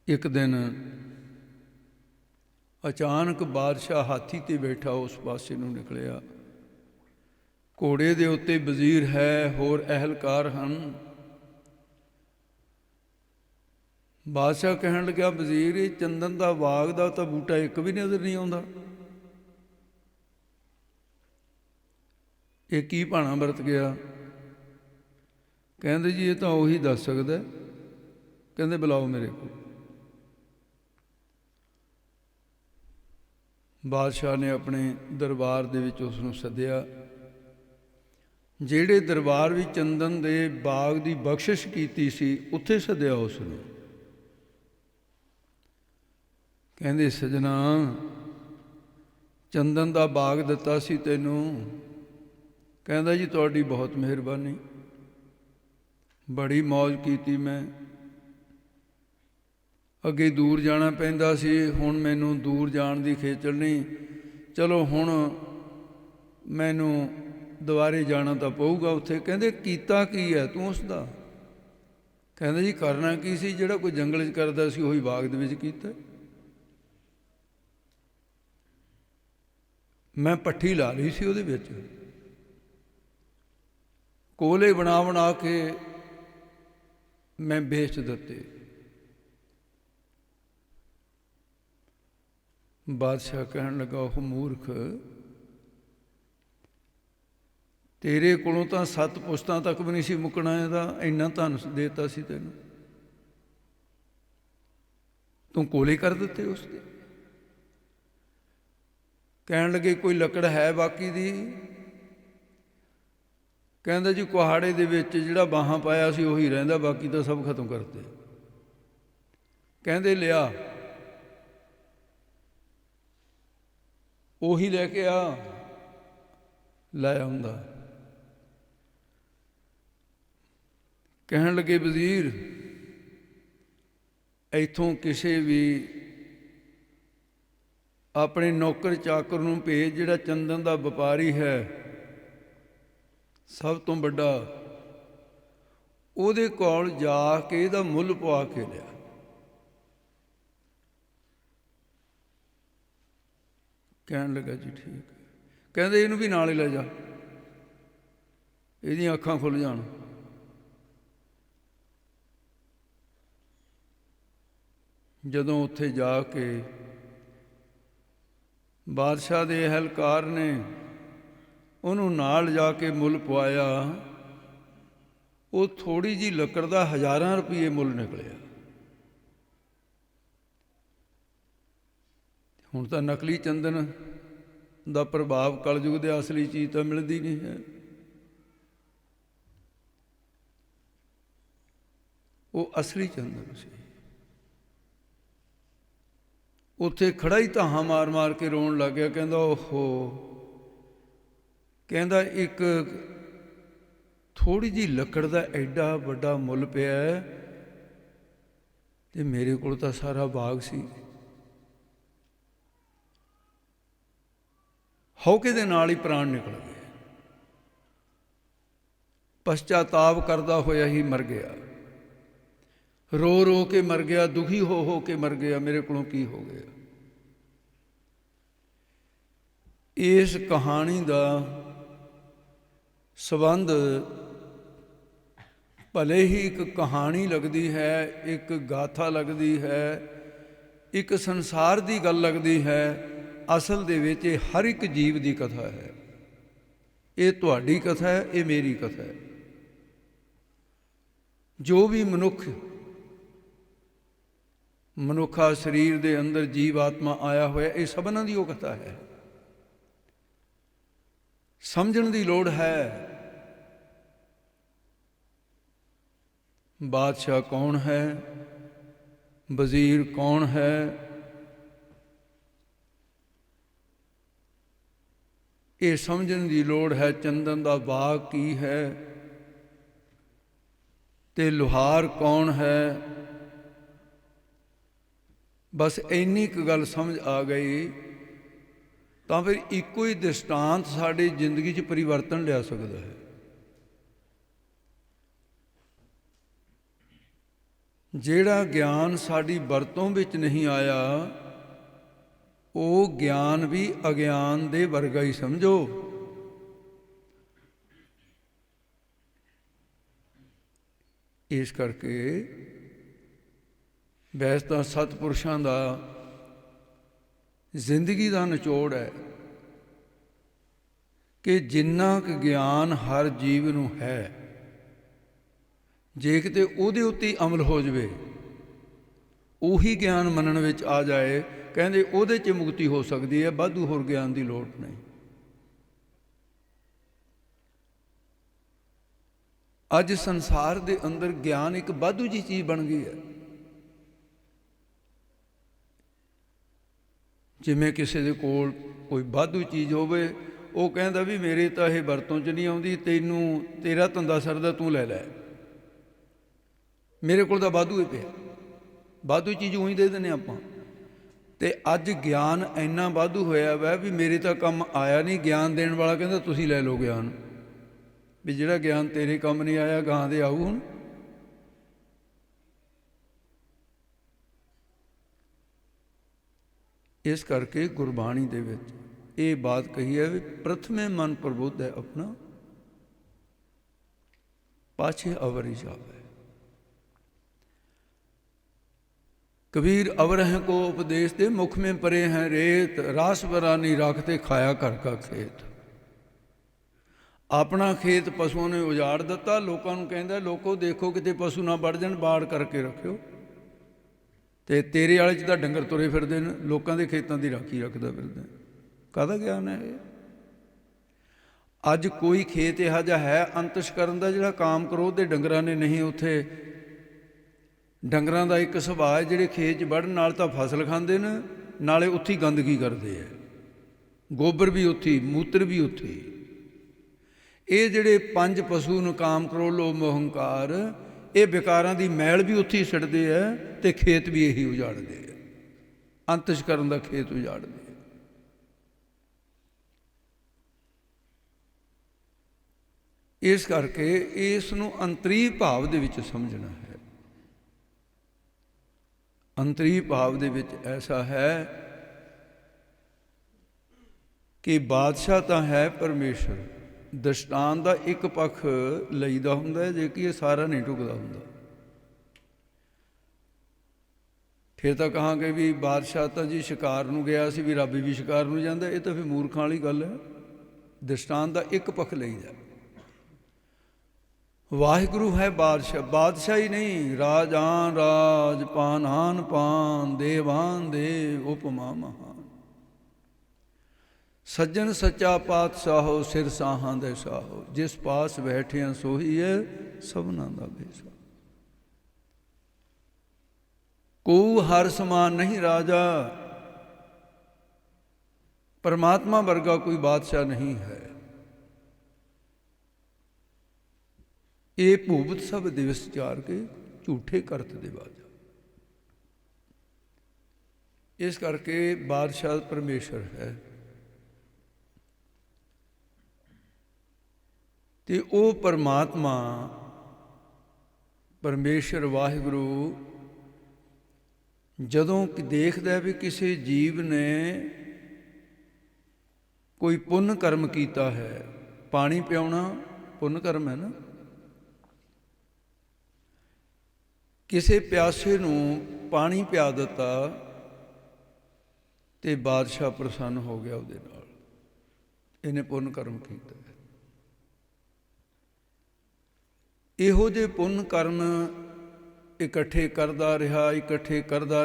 ਇੱਕ ਦਿਨ ਅਚਾਨਕ ਬਾਦਸ਼ਾਹ ਹਾਥੀ ਤੇ ਬੈਠਾ ਉਸ ਪਾਸੇ ਨੂੰ ਨਿਕਲਿਆ। ਘੋੜੇ ਦੇ ਉੱਤੇ ਵਜ਼ੀਰ ਹੈ, ਹੋਰ ਅਹਿਲਕਾਰ ਹਨ। ਬਾਦਸ਼ਾਹ ਕਹਿਣ ਲੱਗਿਆ, ਵਜ਼ੀਰ ਇਹ ਚੰਦਨ ਦਾ ਬਾਗ ਦਾ ਤਾਂ ਬੂਟਾ ਇੱਕ ਵੀ ਨਜ਼ਰ ਨਹੀਂ ਆਉਂਦਾ। ਇਹ ਕੀ ਭਾਣਾ ਵਰਤ ਗਿਆ? ਕਹਿੰਦੇ ਜੀ ਇਹ ਤਾਂ ਉਹੀ ਦੱਸ ਸਕਦਾ। ਕਹਿੰਦੇ ਬੁਲਾਓ ਮੇਰੇ ਕੋਲ। ਬਾਦਸ਼ਾਹ ਨੇ ਆਪਣੇ ਦਰਬਾਰ ਦੇ ਵਿੱਚ ਉਸ ਨੂੰ ਸੱਦਿਆ। ਜਿਹੜੇ ਦਰਬਾਰ ਵਿੱਚ ਚੰਦਨ ਦੇ ਬਾਗ ਦੀ ਬਖਸ਼ਿਸ਼ ਕੀਤੀ ਸੀ ਉੱਥੇ ਸੱਦਿਆ ਉਸ ਨੂੰ। ਕਹਿੰਦੇ ਸਜਣਾ, ਚੰਦਨ ਦਾ ਬਾਗ ਦਿੱਤਾ ਸੀ ਤੈਨੂੰ। ਕਹਿੰਦਾ ਜੀ ਤੁਹਾਡੀ ਬਹੁਤ ਮਿਹਰਬਾਨੀ, ਬੜੀ ਮੌਜ ਕੀਤੀ ਮੈਂ। ਅੱਗੇ ਦੂਰ ਜਾਣਾ ਪੈਂਦਾ ਸੀ, ਹੁਣ ਮੈਨੂੰ ਦੂਰ ਜਾਣ ਦੀ ਖੇਚਲ ਨਹੀਂ। ਚਲੋ ਹੁਣ ਮੈਨੂੰ ਦੁਬਾਰੇ ਜਾਣਾ ਤਾਂ ਪਊਗਾ ਉੱਥੇ। ਕਹਿੰਦੇ ਕੀਤਾ ਕੀ ਹੈ ਤੂੰ ਉਸ ਦਾ? ਕਹਿੰਦਾ ਜੀ ਕਰਨਾ ਕੀ ਸੀ, ਜਿਹੜਾ ਕੋਈ ਜੰਗਲ 'ਚ ਕਰਦਾ ਸੀ ਉਹੀ ਬਾਗ ਦੇ ਵਿੱਚ ਕੀਤਾ। ਮੈਂ ਪੱਠੀ ਲਾ ਲਈ ਸੀ ਉਹਦੇ ਵਿੱਚ, ਕੋਲੇ ਬਣਾ ਬਣਾ ਕੇ ਮੈਂ ਵੇਚ ਦਿੱਤੇ। ਬਾਦਸ਼ਾਹ ਕਹਿਣ ਲੱਗਾ, ਉਹ ਮੂਰਖ, ਤੇਰੇ ਕੋਲੋਂ ਤਾਂ 7 ਪੁਸ਼ਤਾਂ ਤੱਕ ਵੀ ਨਹੀਂ ਸੀ ਮੁੱਕਣਾ ਇਹਦਾ, ਇੰਨਾ ਧਨ ਦੇ ਦਿੱਤਾ ਸੀ ਤੈਨੂੰ, ਤੂੰ ਕੋਲੇ ਕਰ ਦਿੱਤੇ ਉਸ ਦੇ। ਕਹਿਣ ਲੱਗੇ ਕੋਈ ਲੱਕੜ ਹੈ ਬਾਕੀ ਦੀ? ਕਹਿੰਦਾ ਜੀ ਕੁਹਾੜੇ ਦੇ ਵਿੱਚ ਜਿਹੜਾ ਬਾਹਾਂ ਪਾਇਆ ਸੀ ਉਹੀ ਰਹਿੰਦਾ, ਬਾਕੀ ਤਾਂ ਸਭ ਖਤਮ ਕਰਤੇ। ਕਹਿੰਦੇ ਲਿਆ, ਉਹੀ ਲੈ ਕੇ ਆ। ਲੈ ਆਉਂਦਾ। ਕਹਿਣ ਲੱਗੇ ਵਜ਼ੀਰ, ਇੱਥੋਂ ਕਿਸੇ ਵੀ ਆਪਣੇ ਨੌਕਰ ਚਾਕਰ ਨੂੰ ਭੇਜ, ਜਿਹੜਾ ਚੰਦਨ ਦਾ ਵਪਾਰੀ ਹੈ ਸਭ ਤੋਂ ਵੱਡਾ, ਉਹਦੇ ਕੋਲ ਜਾ ਕੇ ਇਹਦਾ ਮੁੱਲ ਪਵਾ ਕੇ ਲਿਆ। ਕਹਿਣ ਲੱਗਾ ਜੀ ਠੀਕ ਹੈ। ਕਹਿੰਦੇ ਇਹਨੂੰ ਵੀ ਨਾਲ ਹੀ ਲੈ ਜਾ, ਇਹਦੀਆਂ ਅੱਖਾਂ ਖੁੱਲ੍ਹ ਜਾਣ। ਜਦੋਂ ਉੱਥੇ ਜਾ ਕੇ ਬਾਦਸ਼ਾਹ ਦੇ ਅਹਿਲਕਾਰ ਨੇ ਉਹਨੂੰ ਨਾਲ ਜਾ ਕੇ ਮੁੱਲ ਪਵਾਇਆ, ਉਹ ਥੋੜ੍ਹੀ ਜਿਹੀ ਲੱਕੜ ਦਾ ਹਜ਼ਾਰਾਂ ਰੁਪਏ ਮੁੱਲ ਨਿਕਲਿਆ। ਹੁਣ ਤਾਂ ਨਕਲੀ ਚੰਦਨ ਦਾ ਪ੍ਰਭਾਵ ਕਲਯੁਗ ਦੇ, ਅਸਲੀ ਚੀਜ਼ ਤਾਂ ਮਿਲਦੀ ਨਹੀਂ ਹੈ। ਉਹ ਅਸਲੀ ਚੰਦਨ ਸੀ। ਉੱਥੇ ਖੜਾ ਹੀ ਧਾਹਾਂ ਮਾਰ ਮਾਰ ਕੇ ਰੋਣ ਲੱਗ ਗਿਆ। ਕਹਿੰਦਾ ਓਹੋ, ਕਹਿੰਦਾ ਇੱਕ ਥੋੜ੍ਹੀ ਜਿਹੀ ਲੱਕੜ ਦਾ ਐਡਾ ਵੱਡਾ ਮੁੱਲ ਪਿਆ ਤੇ ਮੇਰੇ ਕੋਲ ਤਾਂ ਸਾਰਾ ਬਾਗ ਸੀ। ਹੌਕੇ ਦੇ ਨਾਲ ਹੀ ਪ੍ਰਾਣ ਨਿਕਲ ਗਏ। ਪਛਤਾਤਾਪ ਕਰਦਾ ਹੋਇਆ ਹੀ ਮਰ ਗਿਆ, ਰੋ ਰੋ ਕੇ ਮਰ ਗਿਆ, ਦੁਖੀ ਹੋ ਕੇ ਮਰ ਗਿਆ, ਮੇਰੇ ਕੋਲੋਂ ਕੀ ਹੋ ਗਿਆ। ਇਸ ਕਹਾਣੀ ਦਾ ਸੰਬੰਧ ਭਲੇ ਹੀ ਇੱਕ ਕਹਾਣੀ ਲੱਗਦੀ ਹੈ, ਇੱਕ ਗਾਥਾ ਲੱਗਦੀ ਹੈ, ਇੱਕ ਸੰਸਾਰ ਦੀ ਗੱਲ ਲੱਗਦੀ ਹੈ, ਅਸਲ ਦੇ ਵਿੱਚ ਇਹ ਹਰ ਇੱਕ ਜੀਵ ਦੀ ਕਥਾ ਹੈ। ਇਹ ਤੁਹਾਡੀ ਕਥਾ ਹੈ, ਇਹ ਮੇਰੀ ਕਥਾ ਹੈ। ਜੋ ਵੀ ਮਨੁੱਖ ਮਨੁੱਖਾ ਸਰੀਰ ਦੇ ਅੰਦਰ ਜੀਵ ਆਤਮਾ ਆਇਆ ਹੋਇਆ, ਇਹ ਸਭਨਾਂ ਦੀ ਉਹ ਕਥਾ ਹੈ। ਸਮਝਣ ਦੀ ਲੋੜ ਹੈ। ਬਾਦਸ਼ਾਹ ਕੌਣ ਹੈ, ਵਜ਼ੀਰ ਕੌਣ ਹੈ, ਇਹ ਸਮਝਣ ਦੀ ਲੋੜ ਹੈ। ਚੰਦਨ ਦਾ ਬਾਗ ਕੀ ਹੈ ਤੇ ਲੁਹਾਰ ਕੌਣ ਹੈ। ਬਸ ਇੰਨੀ ਕੁ ਗੱਲ ਸਮਝ ਆ ਗਈ ਤਾਂ ਫਿਰ ਇੱਕੋ ਹੀ ਦ੍ਰਿਸ਼ਟਾਂਤ ਸਾਡੀ ਜ਼ਿੰਦਗੀ 'ਚ ਪਰਿਵਰਤਨ ਲਿਆ ਸਕਦਾ ਹੈ। ਜਿਹੜਾ ਗਿਆਨ ਸਾਡੀ ਵਰਤੋਂ ਵਿੱਚ ਨਹੀਂ ਆਇਆ, ਉਹ ਗਿਆਨ ਵੀ ਅਗਿਆਨ ਦੇ ਵਰਗਾ ਹੀ ਸਮਝੋ। ਇਸ ਕਰਕੇ ਵੈਸੇ ਤਾਂ ਸਤਿਪੁਰਸ਼ਾਂ ਦਾ ਜ਼ਿੰਦਗੀ ਦਾ ਨਿਚੋੜ ਹੈ ਕਿ ਜਿੰਨਾ ਕੁ ਗਿਆਨ ਹਰ ਜੀਵ ਨੂੰ ਹੈ, ਜੇ ਕਿਤੇ ਉਹਦੇ ਉੱਤੇ ਹੀ ਅਮਲ ਹੋ ਜਾਵੇ, ਉਹੀ ਗਿਆਨ ਮੰਨਣ ਵਿੱਚ ਆ ਜਾਏ, ਕਹਿੰਦੇ ਉਹਦੇ 'ਚ ਮੁਕਤੀ ਹੋ ਸਕਦੀ ਹੈ, ਵਾਧੂ ਹੋਰ ਗਿਆਨ ਦੀ ਲੋੜ ਨਹੀਂ। ਅੱਜ ਸੰਸਾਰ ਦੇ ਅੰਦਰ ਗਿਆਨ ਇੱਕ ਵਾਧੂ ਜਿਹੀ ਚੀਜ਼ ਬਣ ਗਈ ਹੈ। ਜਿਵੇਂ ਕਿਸੇ ਦੇ ਕੋਲ ਕੋਈ ਵਾਧੂ ਚੀਜ਼ ਹੋਵੇ, ਉਹ ਕਹਿੰਦਾ ਵੀ ਮੇਰੇ ਤਾਂ ਇਹ ਵਰਤੋਂ 'ਚ ਨਹੀਂ ਆਉਂਦੀ, ਤੈਨੂੰ ਤੇਰਾ ਧੰਦਾ ਸਰਦਾ, ਤੂੰ ਲੈ ਲੈ, ਮੇਰੇ ਕੋਲ ਤਾਂ ਵਾਧੂ ਹੀ ਪਿਆ। ਵਾਧੂ ਚੀਜ਼ ਉਹੀ ਦੇ ਦਿੰਦੇ ਆਪਾਂ। ਅਤੇ ਅੱਜ ਗਿਆਨ ਇੰਨਾ ਵਾਧੂ ਹੋਇਆ ਵਾ ਵੀ ਮੇਰੇ ਤਾਂ ਕੰਮ ਆਇਆ ਨਹੀਂ, ਗਿਆਨ ਦੇਣ ਵਾਲਾ ਕਹਿੰਦਾ ਤੁਸੀਂ ਲੈ ਲਓ ਗਿਆਨ, ਵੀ ਜਿਹੜਾ ਗਿਆਨ ਤੇਰੇ ਕੰਮ ਨਹੀਂ ਆਇਆ ਗਾਂ ਦੇ ਆਊ। ਹੁਣ ਇਸ ਕਰਕੇ ਗੁਰਬਾਣੀ ਦੇ ਵਿੱਚ ਇਹ ਬਾਤ ਕਹੀ ਹੈ ਵੀ ਪ੍ਰਥਮੇ ਮਨ ਪ੍ਰਬੁੱਧ ਹੈ ਆਪਣਾ, ਪਾਛੇ ਅਵਰ ਹੀ ਜਾਵੇ। कबीर अवर हैं को उपदेश दे, मुख में परे हैं रेत, रास बरानी राखते खाया घर का खेत। अपना खेत पशुओं ने उजाड़ दिता, लोगों को कहता लोगों देखो किते पशु ना बढ़ जाण, बाड़ करके रखियो। ते तेरे वाले च तां डंगर तुरे फिरदे ने, लोगों के खेतों की राखी रखदा फिरदा। काहदा ज्ञान है ये? अज कोई खेत इहो जिहा है अंतशकरण दा जिहड़ा काम क्रोध दे डंगरां ने नहीं, उत्थे ਡੰਗਰਾਂ ਦਾ ਇੱਕ ਸੁਭਾਅ ਹੈ, ਜਿਹੜੇ ਖੇਤ 'ਚ ਵੜਨ ਨਾਲ ਤਾਂ ਫਸਲ ਖਾਂਦੇ ਨੇ, ਨਾਲੇ ਉੱਥੇ ਗੰਦਗੀ ਕਰਦੇ ਹੈ, ਗੋਬਰ ਵੀ ਉੱਥੇ, ਮੂਤਰ ਵੀ ਉੱਥੇ। ਇਹ ਜਿਹੜੇ ਪੰਜ ਪਸ਼ੂ ਨੇ, ਕਾਮ ਕ੍ਰੋਧ ਲੋਭ ਮੋਹ ਹੰਕਾਰ, ਇਹ ਵਿਕਾਰਾਂ ਦੀ ਮੈਲ ਵੀ ਉੱਥੇ ਹੀ ਸਿੱਟਦੇ ਹੈ ਅਤੇ ਖੇਤ ਵੀ ਇਹੀ ਉਜਾੜਦੇ ਹੈ, ਅੰਤਸ਼ਕਰਨ ਦਾ ਖੇਤ ਉਜਾੜਦੇ ਹੈ। ਇਸ ਕਰਕੇ ਇਸ ਨੂੰ ਅੰਤਰੀ ਭਾਵ ਦੇ ਵਿੱਚ ਸਮਝਣਾ ਹੈ। ਅੰਤਰੀ ਭਾਵ ਦੇ ਵਿੱਚ ਐਸਾ ਹੈ ਕਿ ਬਾਦਸ਼ਾਹ ਤਾਂ ਹੈ ਪਰਮੇਸ਼ਰ, ਦ੍ਰਿਸ਼ਟਾਂਤ ਦਾ ਇੱਕ ਪੱਖ ਲਈਦਾ ਹੁੰਦਾ, ਜੇ ਕਿ ਇਹ ਸਾਰਾ ਨਹੀਂ ਢੁਕਦਾ ਹੁੰਦਾ। ਫਿਰ ਤਾਂ ਕਹਾਂਗੇ ਵੀ ਬਾਦਸ਼ਾਹ ਤਾਂ ਜੀ ਸ਼ਿਕਾਰ ਨੂੰ ਗਿਆ ਸੀ, ਵੀ ਰੱਬ ਵੀ ਸ਼ਿਕਾਰ ਨੂੰ ਜਾਂਦਾ, ਇਹ ਤਾਂ ਫਿਰ ਮੂਰਖਾਂ ਵਾਲੀ ਗੱਲ ਹੈ। ਦ੍ਰਿਸ਼ਟਾਂਤ ਦਾ ਇੱਕ ਪੱਖ ਲਈਦਾ। ਵਾਹਿਗੁਰੂ ਹੈ ਬਾਦਸ਼ਾਹ, ਬਾਦਸ਼ਾਹ ਹੀ ਨਹੀਂ, ਰਾਜਾਨ ਰਾਜ, ਪਾਨਾਨ ਪਾਨ, ਦੇਵਾਨ ਦੇਵ, ਉਪਮਾ ਮਹਾਨ। ਸੱਜਣ ਸੱਚਾ ਪਾਤਸ਼ਾਹੋ, ਸਿਰ ਸਾਹਾਂ ਦੇ ਸਾਹੋ, ਜਿਸ ਪਾਸ ਬੈਠਿਆਂ ਸੋਹੀ ਹੈ ਸਭਨਾਂ ਦਾ ਬੇਸਾ। ਕੋ ਹਰ ਸਮਾਨ ਨਹੀਂ ਰਾਜਾ, ਪਰਮਾਤਮਾ ਵਰਗਾ ਕੋਈ ਬਾਦਸ਼ਾਹ ਨਹੀਂ ਹੈ। ਇਹ ਭੂਪਤ ਸਭ ਦਿਵਸ ਚਾਰ ਕੇ ਝੂਠੇ ਕਰਤ ਦੇ ਬਾਜਾ। ਇਸ ਕਰਕੇ ਬਾਦਸ਼ਾਹ ਪਰਮੇਸ਼ਰ ਹੈ ਤੇ ਉਹ ਪਰਮਾਤਮਾ ਪਰਮੇਸ਼ਰ ਵਾਹਿਗੁਰੂ ਜਦੋਂ ਕਿ ਦੇਖਦਾ ਵੀ ਕਿਸੇ ਜੀਵ ਨੇ ਕੋਈ ਪੁੰਨ ਕਰਮ ਕੀਤਾ ਹੈ, ਪਾਣੀ ਪਿਆਉਣਾ ਪੁੰਨ ਕਰਮ ਹੈ ਨਾ, ਕਿਸੇ ਪਿਆਸੇ ਨੂੰ ਪਾਣੀ ਪਿਆ ਦਿੱਤਾ ਤੇ ਬਾਦਸ਼ਾਹ ਪ੍ਰਸੰਨ ਹੋ ਗਿਆ ਉਹਦੇ ਨਾਲ, ਇਹਨੇ ਪੁੰਨ ਕਰਮ ਕੀਤਾ। ਇਹੋ ਜਿਹੇ ਪੁੰਨ ਕਰਨ ਇਕੱਠੇ ਕਰਦਾ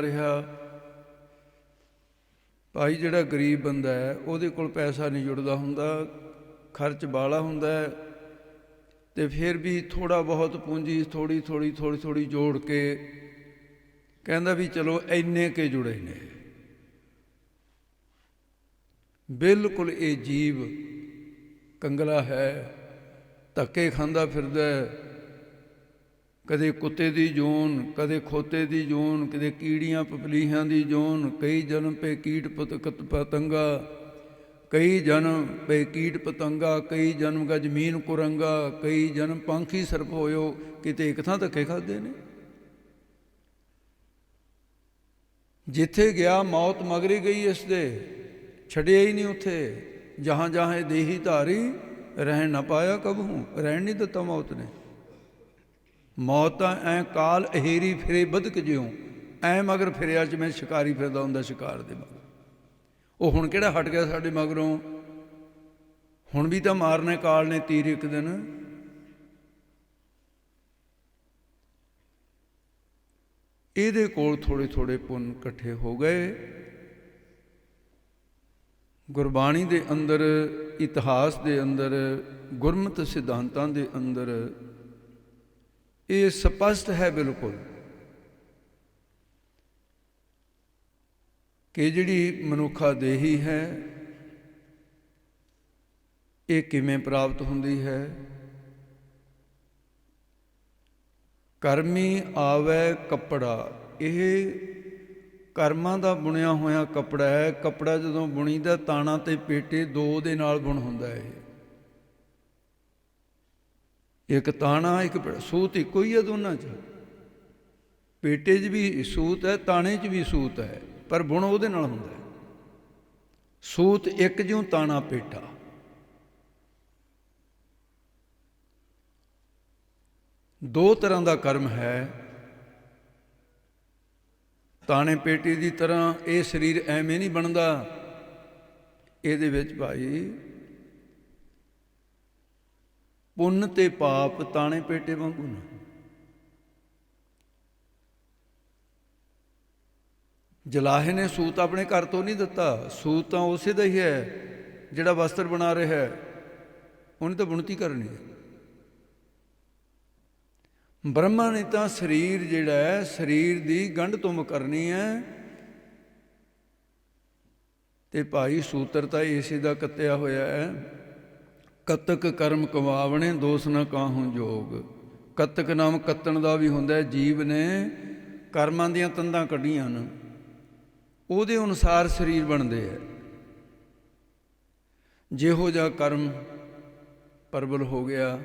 ਰਿਹਾ। ਭਾਈ ਜਿਹੜਾ ਗਰੀਬ ਬੰਦਾ ਹੈ ਉਹਦੇ ਕੋਲ ਪੈਸਾ ਨਹੀਂ ਜੁੜਦਾ ਹੁੰਦਾ, ਖਰਚ ਬਾਹਲਾ ਹੁੰਦਾ ਹੈ, ਅਤੇ ਫਿਰ ਵੀ ਥੋੜ੍ਹਾ ਬਹੁਤ ਪੂੰਜੀ ਥੋੜ੍ਹੀ ਜੋੜ ਕੇ ਕਹਿੰਦਾ ਵੀ ਚਲੋ ਇੰਨੇ ਕੇ ਜੁੜੇ ਨੇ। ਬਿਲਕੁਲ ਇਹ ਜੀਵ ਕੰਗਲਾ ਹੈ, ਧੱਕੇ ਖਾਂਦਾ ਫਿਰਦਾ, ਕਦੇ ਕੁੱਤੇ ਦੀ ਜੂਨ, ਕਦੇ ਖੋਤੇ ਦੀ ਜੂਨ, ਕਦੇ ਕੀੜੀਆਂ ਪਪਲੀਹਾਂ ਦੀ ਜੂਨ। ਕਈ ਜਨਮ ਪੇ ਕੀਟ ਪਤੰਗਾ, ਕਈ ਜਨਮ ਪੇ ਕੀਟ ਪਤੰਗਾ, ਕਈ ਜਨਮ ਗਾ ਜ਼ਮੀਨ ਕੁਰੰਗਾ, ਕਈ ਜਨਮ ਪੰਖੀ ਸਰਪ ਹੋਇਓ। ਕਿਤੇ ਇੱਕ ਥਾਂ ਧੱਕੇ ਖਾਦੇ ਨੇ। ਜਿੱਥੇ ਗਿਆ ਮੌਤ ਮਗਰੀ ਗਈ, ਇਸ ਦੇ ਛੱਡਿਆ ਹੀ ਨਹੀਂ ਉੱਥੇ। ਜਹਾਂ ਜਹਾਂ ਦੇਹੀ ਧਾਰੀ ਰਹਿਣ ਨਾ ਪਾਇਆ ਕਬਹੂ, ਰਹਿਣ ਨਹੀਂ ਦਿੱਤਾ ਮੌਤ ਨੇ। ਮੌਤ ਤਾਂ ਐਂ ਕਾਲ ਅਹੇਰੀ ਫਿਰੇ ਬਦਕ ਜਿਉਂ, ਐਂ ਮਗਰ ਫਿਰਿਆ ਜਿਵੇਂ ਸ਼ਿਕਾਰੀ ਫਿਰਦਾ ਹੁੰਦਾ ਸ਼ਿਕਾਰ ਦੇ ਮਗਰ। ਉਹ ਹੁਣ ਕਿਹੜਾ ਹਟ ਗਿਆ ਸਾਡੇ ਮਗਰੋਂ, ਹੁਣ ਵੀ ਤਾਂ ਮਾਰਨੇ ਕਾਲ ਨੇ ਤੀਰ ਇੱਕ ਦਿਨ। ਇਹਦੇ ਕੋਲ ਥੋੜ੍ਹੇ ਪੁੰਨ ਇਕੱਠੇ ਹੋ ਗਏ। ਗੁਰਬਾਣੀ ਦੇ ਅੰਦਰ, ਇਤਿਹਾਸ ਦੇ ਅੰਦਰ, ਗੁਰਮਤਿ ਸਿਧਾਂਤਾਂ ਦੇ ਅੰਦਰ ਇਹ ਸਪਸ਼ਟ ਹੈ ਬਿਲਕੁਲ ਕਿ ਜਿਹੜੀ ਮਨੁੱਖਾ ਦੇਹੀ ਹੈ ਇਹ ਕਿਵੇਂ ਪ੍ਰਾਪਤ ਹੁੰਦੀ ਹੈ। ਕਰਮੀ ਆਵੈ ਕੱਪੜਾ, ਇਹ ਕਰਮਾਂ ਦਾ ਬੁਣਿਆ ਹੋਇਆ ਕੱਪੜਾ ਹੈ। ਕੱਪੜਾ ਜਦੋਂ ਬੁਣੀਦਾ ਤਾਣਾ ਤੇ ਪੇਟੇ ਦੋ ਦੇ ਨਾਲ ਬੁਣ ਹੁੰਦਾ ਹੈ। ਇੱਕ ਤਾਣਾ ਇੱਕ ਸੂਤ ਇੱਕੋ ਹੀ ਹੈ ਦੋਨਾਂ 'ਚ। ਪੇਟੇ 'ਚ ਵੀ ਸੂਤ ਹੈ, ਤਾਣੇ 'ਚ ਵੀ ਸੂਤ ਹੈ, ਪਰ ਬੁਣ ਉਹਦੇ ਨਾਲ ਹੁੰਦਾ ਹੈ। ਸੂਤ ਇੱਕ ਜਿਉਂ, ਤਾਣਾ ਪੇਟਾ। ਦੋ ਤਰ੍ਹਾਂ ਦਾ ਕਰਮ ਹੈ। ਤਾਣੇ ਪੇਟੀ ਦੀ ਤਰ੍ਹਾਂ ਇਹ ਸਰੀਰ ਐਵੇਂ ਨਹੀਂ ਬਣਦਾ। ਇਹਦੇ ਵਿੱਚ ਭਾਈ ਪੁੰਨ ਤੇ ਪਾਪ ਤਾਣੇ ਪੇਟੇ ਵਾਂਗੂ ਨੇ। ਜਲਾਹੇ ਨੇ ਸੂਤ ਆਪਣੇ ਘਰ ਤੋਂ ਨਹੀਂ ਦਿੱਤਾ। ਸੂਤ ਤਾਂ ਉਸੇ ਦਾ ਹੀ ਹੈ ਜਿਹੜਾ ਵਸਤਰ ਬਣਾ ਰਿਹਾ ਹੈ, ਉਹਨੇ ਤਾਂ ਬੁਣਤੀ ਕਰਨੀ ਹੈ। ਬ੍ਰਹਮਾ ਨੇ ਤਾਂ ਸਰੀਰ ਜਿਹੜਾ ਹੈ, ਸਰੀਰ ਦੀ ਗੰਢ ਤੁੰਬ ਕਰਨੀ ਹੈ। ਤੇ ਭਾਈ ਸੂਤਰ ਤਾਂ ਇਸੇ ਦਾ ਕੱਤਿਆ ਹੋਇਆ ਹੈ। ਕਤਕ ਕਰਮ ਕਮਾਵਣੇ ਦੋਸ ਨਾ ਕਾਹੂੰ ਜੋਗ। ਕਤਕ ਨਾਮ ਕੱਤਣ ਦਾ ਵੀ ਹੁੰਦਾ। ਜੀਵ ਨੇ ਕਰਮਾਂ ਦੀਆਂ ਤੰਦਾਂ ਕੱਢੀਆਂ ਨੇ, ਉਹਦੇ ਅਨੁਸਾਰ ਸਰੀਰ ਬਣਦੇ ਹੈ। ਜਿਹੋ ਜਿਹਾ ਕਰਮ ਪ੍ਰਬਲ ਹੋ ਗਿਆ,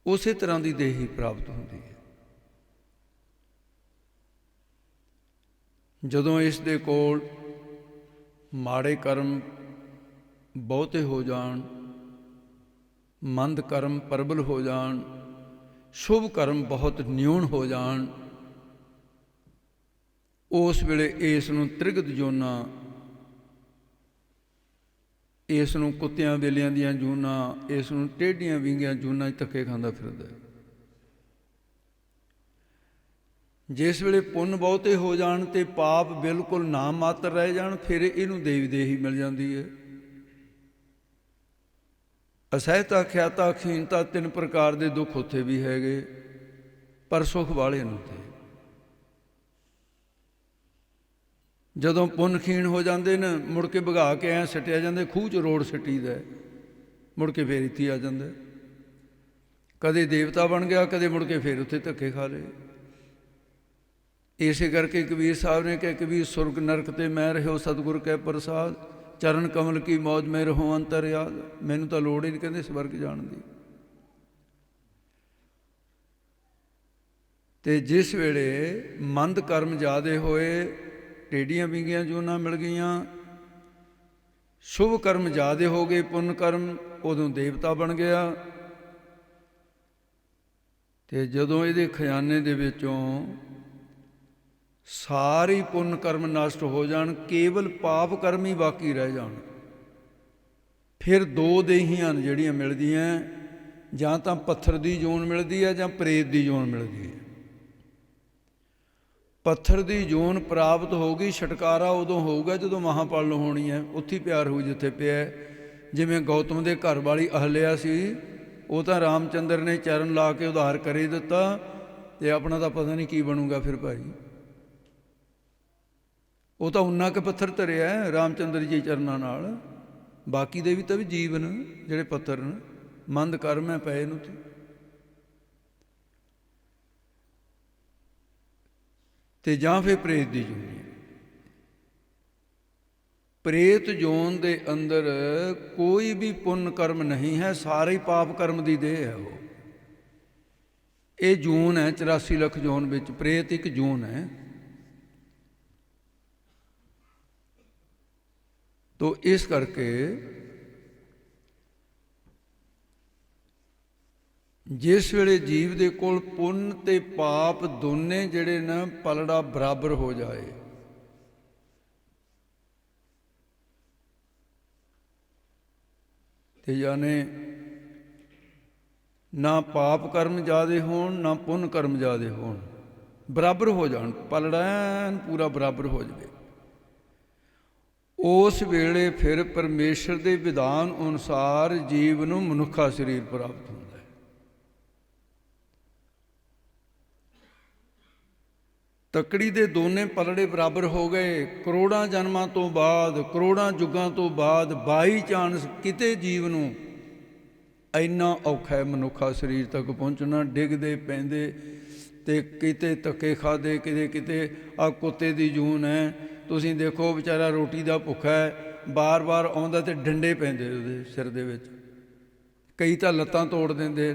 ਉਸੇ ਤਰ੍ਹਾਂ ਦੀ ਦੇਹੀ ਪ੍ਰਾਪਤ ਹੁੰਦੀ ਹੈ। ਜਦੋਂ ਇਸ ਦੇ ਕੋਲ ਮਾੜੇ ਕਰਮ ਬਹੁਤੇ ਹੋ ਜਾਣ, ਮੰਦ ਕਰਮ ਪ੍ਰਬਲ ਹੋ ਜਾਣ, ਸ਼ੁਭ ਕਰਮ ਬਹੁਤ ਨਿਊਨ ਹੋ ਜਾਣ, ਉਸ ਵੇਲੇ ਇਸ ਨੂੰ ਤ੍ਰਿਗਤ ਜੂਨਾਂ, ਇਸ ਨੂੰ ਕੁੱਤਿਆਂ ਵੇਲਿਆਂ ਦੀਆਂ ਜੂਨਾਂ, ਇਸ ਨੂੰ ਟੇਢੀਆਂ ਵਿੰਗੀਆਂ ਜੂਨਾਂ 'ਚ ਧੱਕੇ ਖਾਂਦਾ ਫਿਰਦਾ। ਜਿਸ ਵੇਲੇ ਪੁੰਨ ਬਹੁਤੇ ਹੋ ਜਾਣ ਅਤੇ ਪਾਪ ਬਿਲਕੁਲ ਨਾ ਮਾਤਰ ਰਹਿ ਜਾਣ, ਫਿਰ ਇਹਨੂੰ ਦੇਵੀ ਦੇਹੀ ਮਿਲ ਜਾਂਦੀ ਹੈ। ਅਸਹਿਤਾ, ਖਿਆਤਾ, ਖੀਨਤਾ, 3 ਪ੍ਰਕਾਰ ਦੇ ਦੁੱਖ ਉੱਥੇ ਵੀ ਹੈਗੇ, ਪਰ ਸੁੱਖ ਵਾਲੇ ਨੂੰ ਤੇ ਜਦੋਂ ਪੁੰਨ ਖੀਣ ਹੋ ਜਾਂਦੇ ਨੇ, ਮੁੜ ਕੇ ਭਗਾ ਕੇ ਐਂ ਸੱਟਿਆ ਜਾਂਦਾ, ਖੂਹ 'ਚ ਰੋੜ ਸੱਟੀਦਾ, ਮੁੜ ਕੇ ਫੇਰ ਇੱਥੇ ਆ ਜਾਂਦਾ। ਕਦੇ ਦੇਵਤਾ ਬਣ ਗਿਆ, ਕਦੇ ਮੁੜ ਕੇ ਫੇਰ ਉੱਥੇ ਧੱਕੇ ਖਾ ਲਏ। ਇਸੇ ਕਰਕੇ ਕਬੀਰ ਸਾਹਿਬ ਨੇ ਕਿਹਾ, ਕਬੀਰ ਸੁਰਗ ਨਰਕ ਤੇ ਮੈਂ ਰਹਿਓ ਸਤਿਗੁਰ ਕੈ ਪ੍ਰਸਾਦ, ਚਰਨ ਕਮਲ ਕੀ ਮੌਜ ਮੈਂ ਰਹੋ ਅੰਤਰ ਯਾਦ। ਮੈਨੂੰ ਤਾਂ ਲੋੜ ਹੀ ਨਹੀਂ ਕਹਿੰਦੇ ਸਵਰਗ ਜਾਣ ਦੀ। ਅਤੇ ਜਿਸ ਵੇਲੇ ਮੰਦ ਕਰਮ ਜ਼ਿਆਦੇ ਹੋਏ, ਟੇਢੀਆਂ ਵਿੰਗੀਆਂ ਜੂਨਾਂ ਮਿਲ ਗਈਆਂ, ਸ਼ੁਭ ਕਰਮ ਜ਼ਿਆਦੇ ਹੋ ਗਏ, ਪੁੰਨ ਕਰਮ, ਉਦੋਂ ਦੇਵਤਾ ਬਣ ਗਿਆ। ਅਤੇ ਜਦੋਂ ਇਹਦੇ ਖਜ਼ਾਨੇ ਦੇ ਵਿੱਚੋਂ ਸਾਰੇ ਪੁੰਨ ਕਰਮ ਨਸ਼ਟ ਹੋ ਜਾਣ, ਕੇਵਲ ਪਾਪ ਕਰਮ ਹੀ ਬਾਕੀ ਰਹਿ ਜਾਣ, ਫਿਰ 2 ਦੇਹੀਆਂ ਜਿਹੜੀਆਂ ਮਿਲਦੀਆਂ, ਜਾਂ ਤਾਂ ਪੱਥਰ ਦੀ ਜੂਨ ਮਿਲਦੀ ਹੈ ਜਾਂ ਪ੍ਰੇਤ ਦੀ ਜੂਨ ਮਿਲਦੀ ਹੈ। पत्थर की जून प्राप्त होगी, छुटकारा उदों होगा जो महापल होनी है। उत्थे ही प्यार हो जिथे पिया। जिमें गौतम के घर वाली अहल्या सी, वो तो रामचंद्र ने चरण ला के उधार कर ही दिता, तो अपना तो पता नहीं की बनूगा फिर भाई। वो तो उन्ना के पत्थर धरिया रामचंद्र जी चरणों नाल, बाकी दे भी तो भी जीवन जिहड़े पत्थर ने मंद कर्म है पए नूं ते जां फिर प्रेत की जून। प्रेत जोन के अंदर कोई भी पुण्य कर्म नहीं है, सारे ही पाप कर्म की देह है। वो ये जून है 84 लख जून विच प्रेत एक जून है। तो इस करके जिस वेले जीव दे कोल पुण्य ते पाप दोने जिहड़े ना पलड़ा बराबर हो जाए, ते यानी ना पाप कर्म ज़्यादा होण ना पुण्य कर्म ज़्यादा होण, बराबर हो जाण, पलड़ा पूरा बराबर हो जाए, उस वेले फिर परमेश्वर के विधान अनुसार जीव नूं मनुखा शरीर प्राप्त होंदा है। तकड़ी दे दोने पलड़े बराबर हो गए। करोड़ां जन्मां तो बाद, करोड़ां युगां तो बाद बाई चांस किते जीव नूं इन्ना औखा है मनुखा शरीर तक पहुँचना, डिगदे पैंदे ते किते धक्के खादे, किते किते आ कुत्ते दी जून है। तुसीं देखो बेचारा रोटी दा भुखा है, बार बार आउंदा ते डंडे पैंदे उहदे सिर दे विच, कई तां लत्तां तोड़ दिंदे,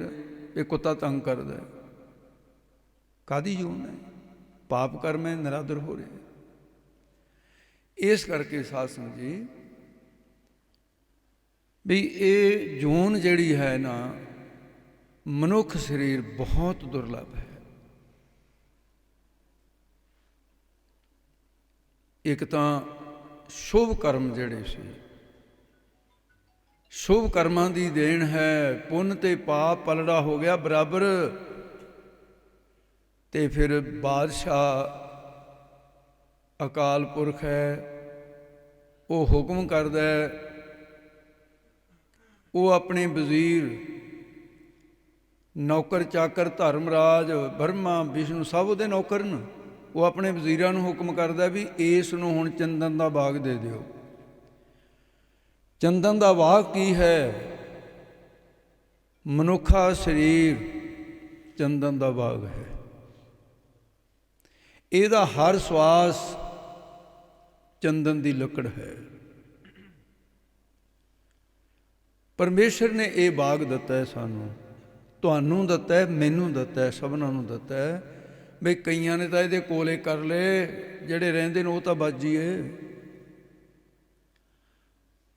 ये कुत्ता तंग करदा है। कादी जून है? पाप कर्म है, निरादर हो रहे। इस करके साध संगत जी भी ये जून जिहड़ी है ना मनुख शरीर बहुत दुर्लभ है। एक तां शुभ कर्म जिहड़े सी, शुभ कर्मां दी देन है। पुण्य ते पाप पलड़ा हो गया बराबर, ते फिर बादशाह अकाल पुरख है, वो हुक्म करदा है, वो अपने वजीर नौकर चाकर धर्मराज ब्रह्मा विष्णु सब उहदे नौकर न, वो अपने वजीरां नूं हुक्म करदा भी इस नूं हुण चंदन दा बाग दे दिओ। चंदन दा बाग की है? मनुखा शरीर चंदन दा बाग है। ਇਹਦਾ हर श्वास चंदन की लकड़ है। परमेश्वर ने यह बाग दिता है सानू, तुहानू दिता है, मैनू दिता है, सबना नू दिता है। बई कईयां ने तो ये कोले कर ले, जिहड़े रहिंदे ने वो तो बच जीए।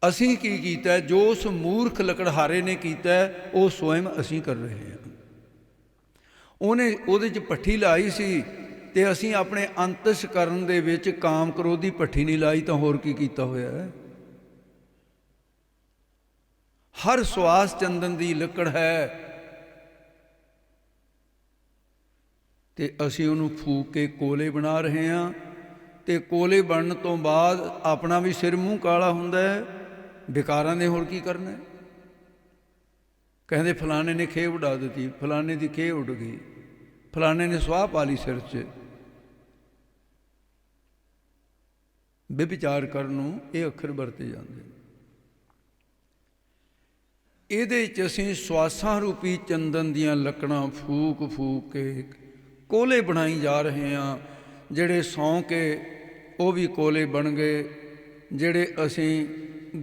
असीं की कीता है? जो उस मूर्ख लकड़हारे ने कीता है वो स्वयं असीं कर रहे हैं। उहने उहदे च भट्ठी लाई सी ते असीं अपने अंतशकरण दे विच काम क्रोधी भट्ठी नहीं लाई, तो होर की कीता होया है। हर श्वास चंदन की लकड़ है, ते असीं उहनूं फूक के कोले बना रहे हैं। ते कोले बनने तो बाद अपना भी सिर मूँह काला हुंदा है, विकारां ने होर की करना है। कहंदे फलाने ने खेह उड़ा दी, फलाने की खेह उड़ गई, फलाने ने स्वाह पा ली सिर च। बेविचार करनों ये अखर वरते जाते। ਇਹਦੇ 'ਚ ਅਸੀਂ ਸਵਾਸਾਂ रूपी चंदन ਦੀਆਂ ਲੱਕੜਾਂ फूक फूक के कोले बनाई जा रहे हैं। ਜਿਹੜੇ ਸੌਂ के वो भी कोले बन गए। ਜਿਹੜੇ ਅਸੀਂ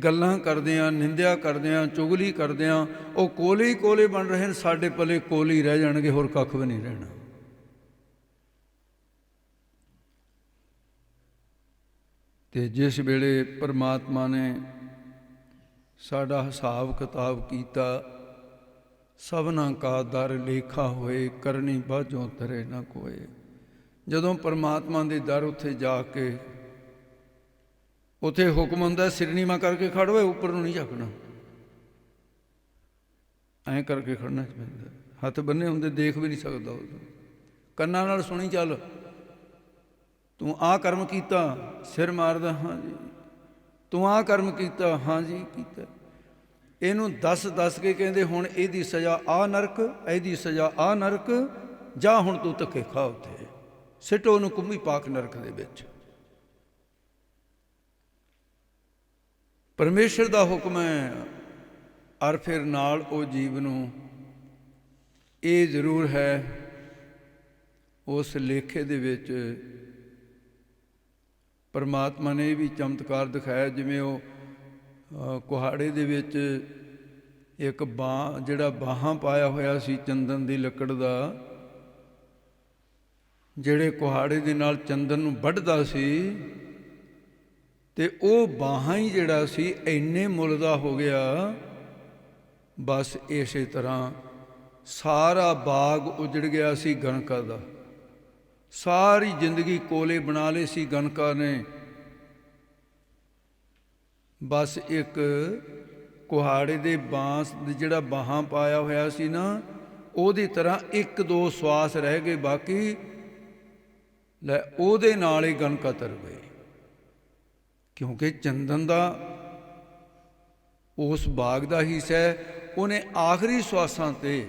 ਗੱਲਾਂ ਕਰਦੇ ਹਾਂ, ਨਿੰਦਿਆ ਕਰਦੇ ਹਾਂ, ਚੁਗਲੀ ਕਰਦੇ ਹਾਂ, ਉਹ ਕੋਲੇ ਹੀ ਕੋਲੇ ਬਣ ਰਹੇ ਨੇ। ਸਾਡੇ ਪੱਲੇ ਕੋਲੇ ਹੀ ਰਹਿ ਜਾਣਗੇ, ਹੋਰ ਕੱਖ ਵੀ ਨਹੀਂ ਰਹਿਣਾ। ਤੇ ਜਿਸ ਵੇਲੇ परमात्मा ने साडा हिसाब किताब कीता, सबना का दर लेखा होए, करनी बाझों तरे ना कोए। जदों परमात्मा दे दर उत्थे जाके उत्थे हुक्म हुंदा सिरनीमा करके खड़ होए, उपर नूं नहीं झकना, ऐ करके खड़ना पैंदा। हथ बन्ने हुंदे देख भी नहीं सकदा, कन्नां नाल सुनी चल। ਤੂੰ ਆਹ ਕਰਮ ਕੀਤਾ, ਸਿਰ ਮਾਰਦਾ ਹਾਂ ਜੀ। ਤੂੰ ਆਹ ਕਰਮ ਕੀਤਾ, ਹਾਂ ਜੀ ਕੀਤਾ। ਇਹਨੂੰ ਦੱਸ ਕੇ ਕਹਿੰਦੇ ਹੁਣ ਇਹਦੀ ਸਜ਼ਾ ਆਹ ਨਰਕ, ਇਹਦੀ ਸਜ਼ਾ ਆਹ ਨਰਕ, ਜਾ ਹੁਣ ਤੂੰ ਧੱਕੇ ਖਾ ਉੱਥੇ, ਸਿੱਟੋ ਉਹਨੂੰ ਕੁੰਭੀ ਪਾਕ ਨਰਕ ਦੇ ਵਿੱਚ। ਪਰਮੇਸ਼ਰ ਦਾ ਹੁਕਮ ਹੈ। ਔਰ ਫਿਰ ਨਾਲ ਉਹ ਜੀਵ ਨੂੰ ਇਹ ਜ਼ਰੂਰ ਹੈ, ਉਸ ਲੇਖੇ ਦੇ ਵਿੱਚ ਪਰਮਾਤਮਾ ਨੇ ਇਹ ਵੀ ਚਮਤਕਾਰ ਦਿਖਾਇਆ, ਜਿਵੇਂ ਉਹ ਕੁਹਾੜੇ ਦੇ ਵਿੱਚ ਇੱਕ ਜਿਹੜਾ ਬਾਹਾਂ ਪਾਇਆ ਹੋਇਆ ਸੀ ਚੰਦਨ ਦੀ ਲੱਕੜ ਦਾ, ਜਿਹੜੇ ਕੁਹਾੜੇ ਦੇ ਨਾਲ ਚੰਦਨ ਨੂੰ ਵੱਢਦਾ ਸੀ, ਤੇ ਉਹ ਬਾਹਾਂ ਹੀ ਜਿਹੜਾ ਸੀ ਇੰਨੇ ਮੁੱਲ ਦਾ ਹੋ ਗਿਆ। ਬਸ ਇਸੇ ਤਰ੍ਹਾਂ ਸਾਰਾ ਬਾਗ ਉਜੜ ਗਿਆ ਸੀ ਗਣਕਾ ਦਾ, ਸਾਰੀ ਜ਼ਿੰਦਗੀ ਕੋਲੇ ਬਣਾ ਲਏ ਸੀ ਗਣਕਾ ਨੇ। ਬਸ ਇੱਕ ਕੁਹਾੜੇ ਦੇ ਬਾਂਸ ਜਿਹੜਾ ਬਾਹਾਂ ਪਾਇਆ ਹੋਇਆ ਸੀ ਨਾ, ਉਹਦੀ ਤਰ੍ਹਾਂ ਇੱਕ ਦੋ ਸਵਾਸ ਰਹਿ ਗਏ, ਬਾਕੀ ਲੈ ਉਹਦੇ ਨਾਲ ਹੀ ਗਣਕਾ ਤਰ ਗਈ। ਕਿਉਂਕਿ ਚੰਦਨ ਦਾ ਉਸ ਬਾਗ ਦਾ ਹਿੱਸਾ ਹੈ। ਉਹਨੇ ਆਖਰੀ ਸਵਾਸਾਂ ਤੇ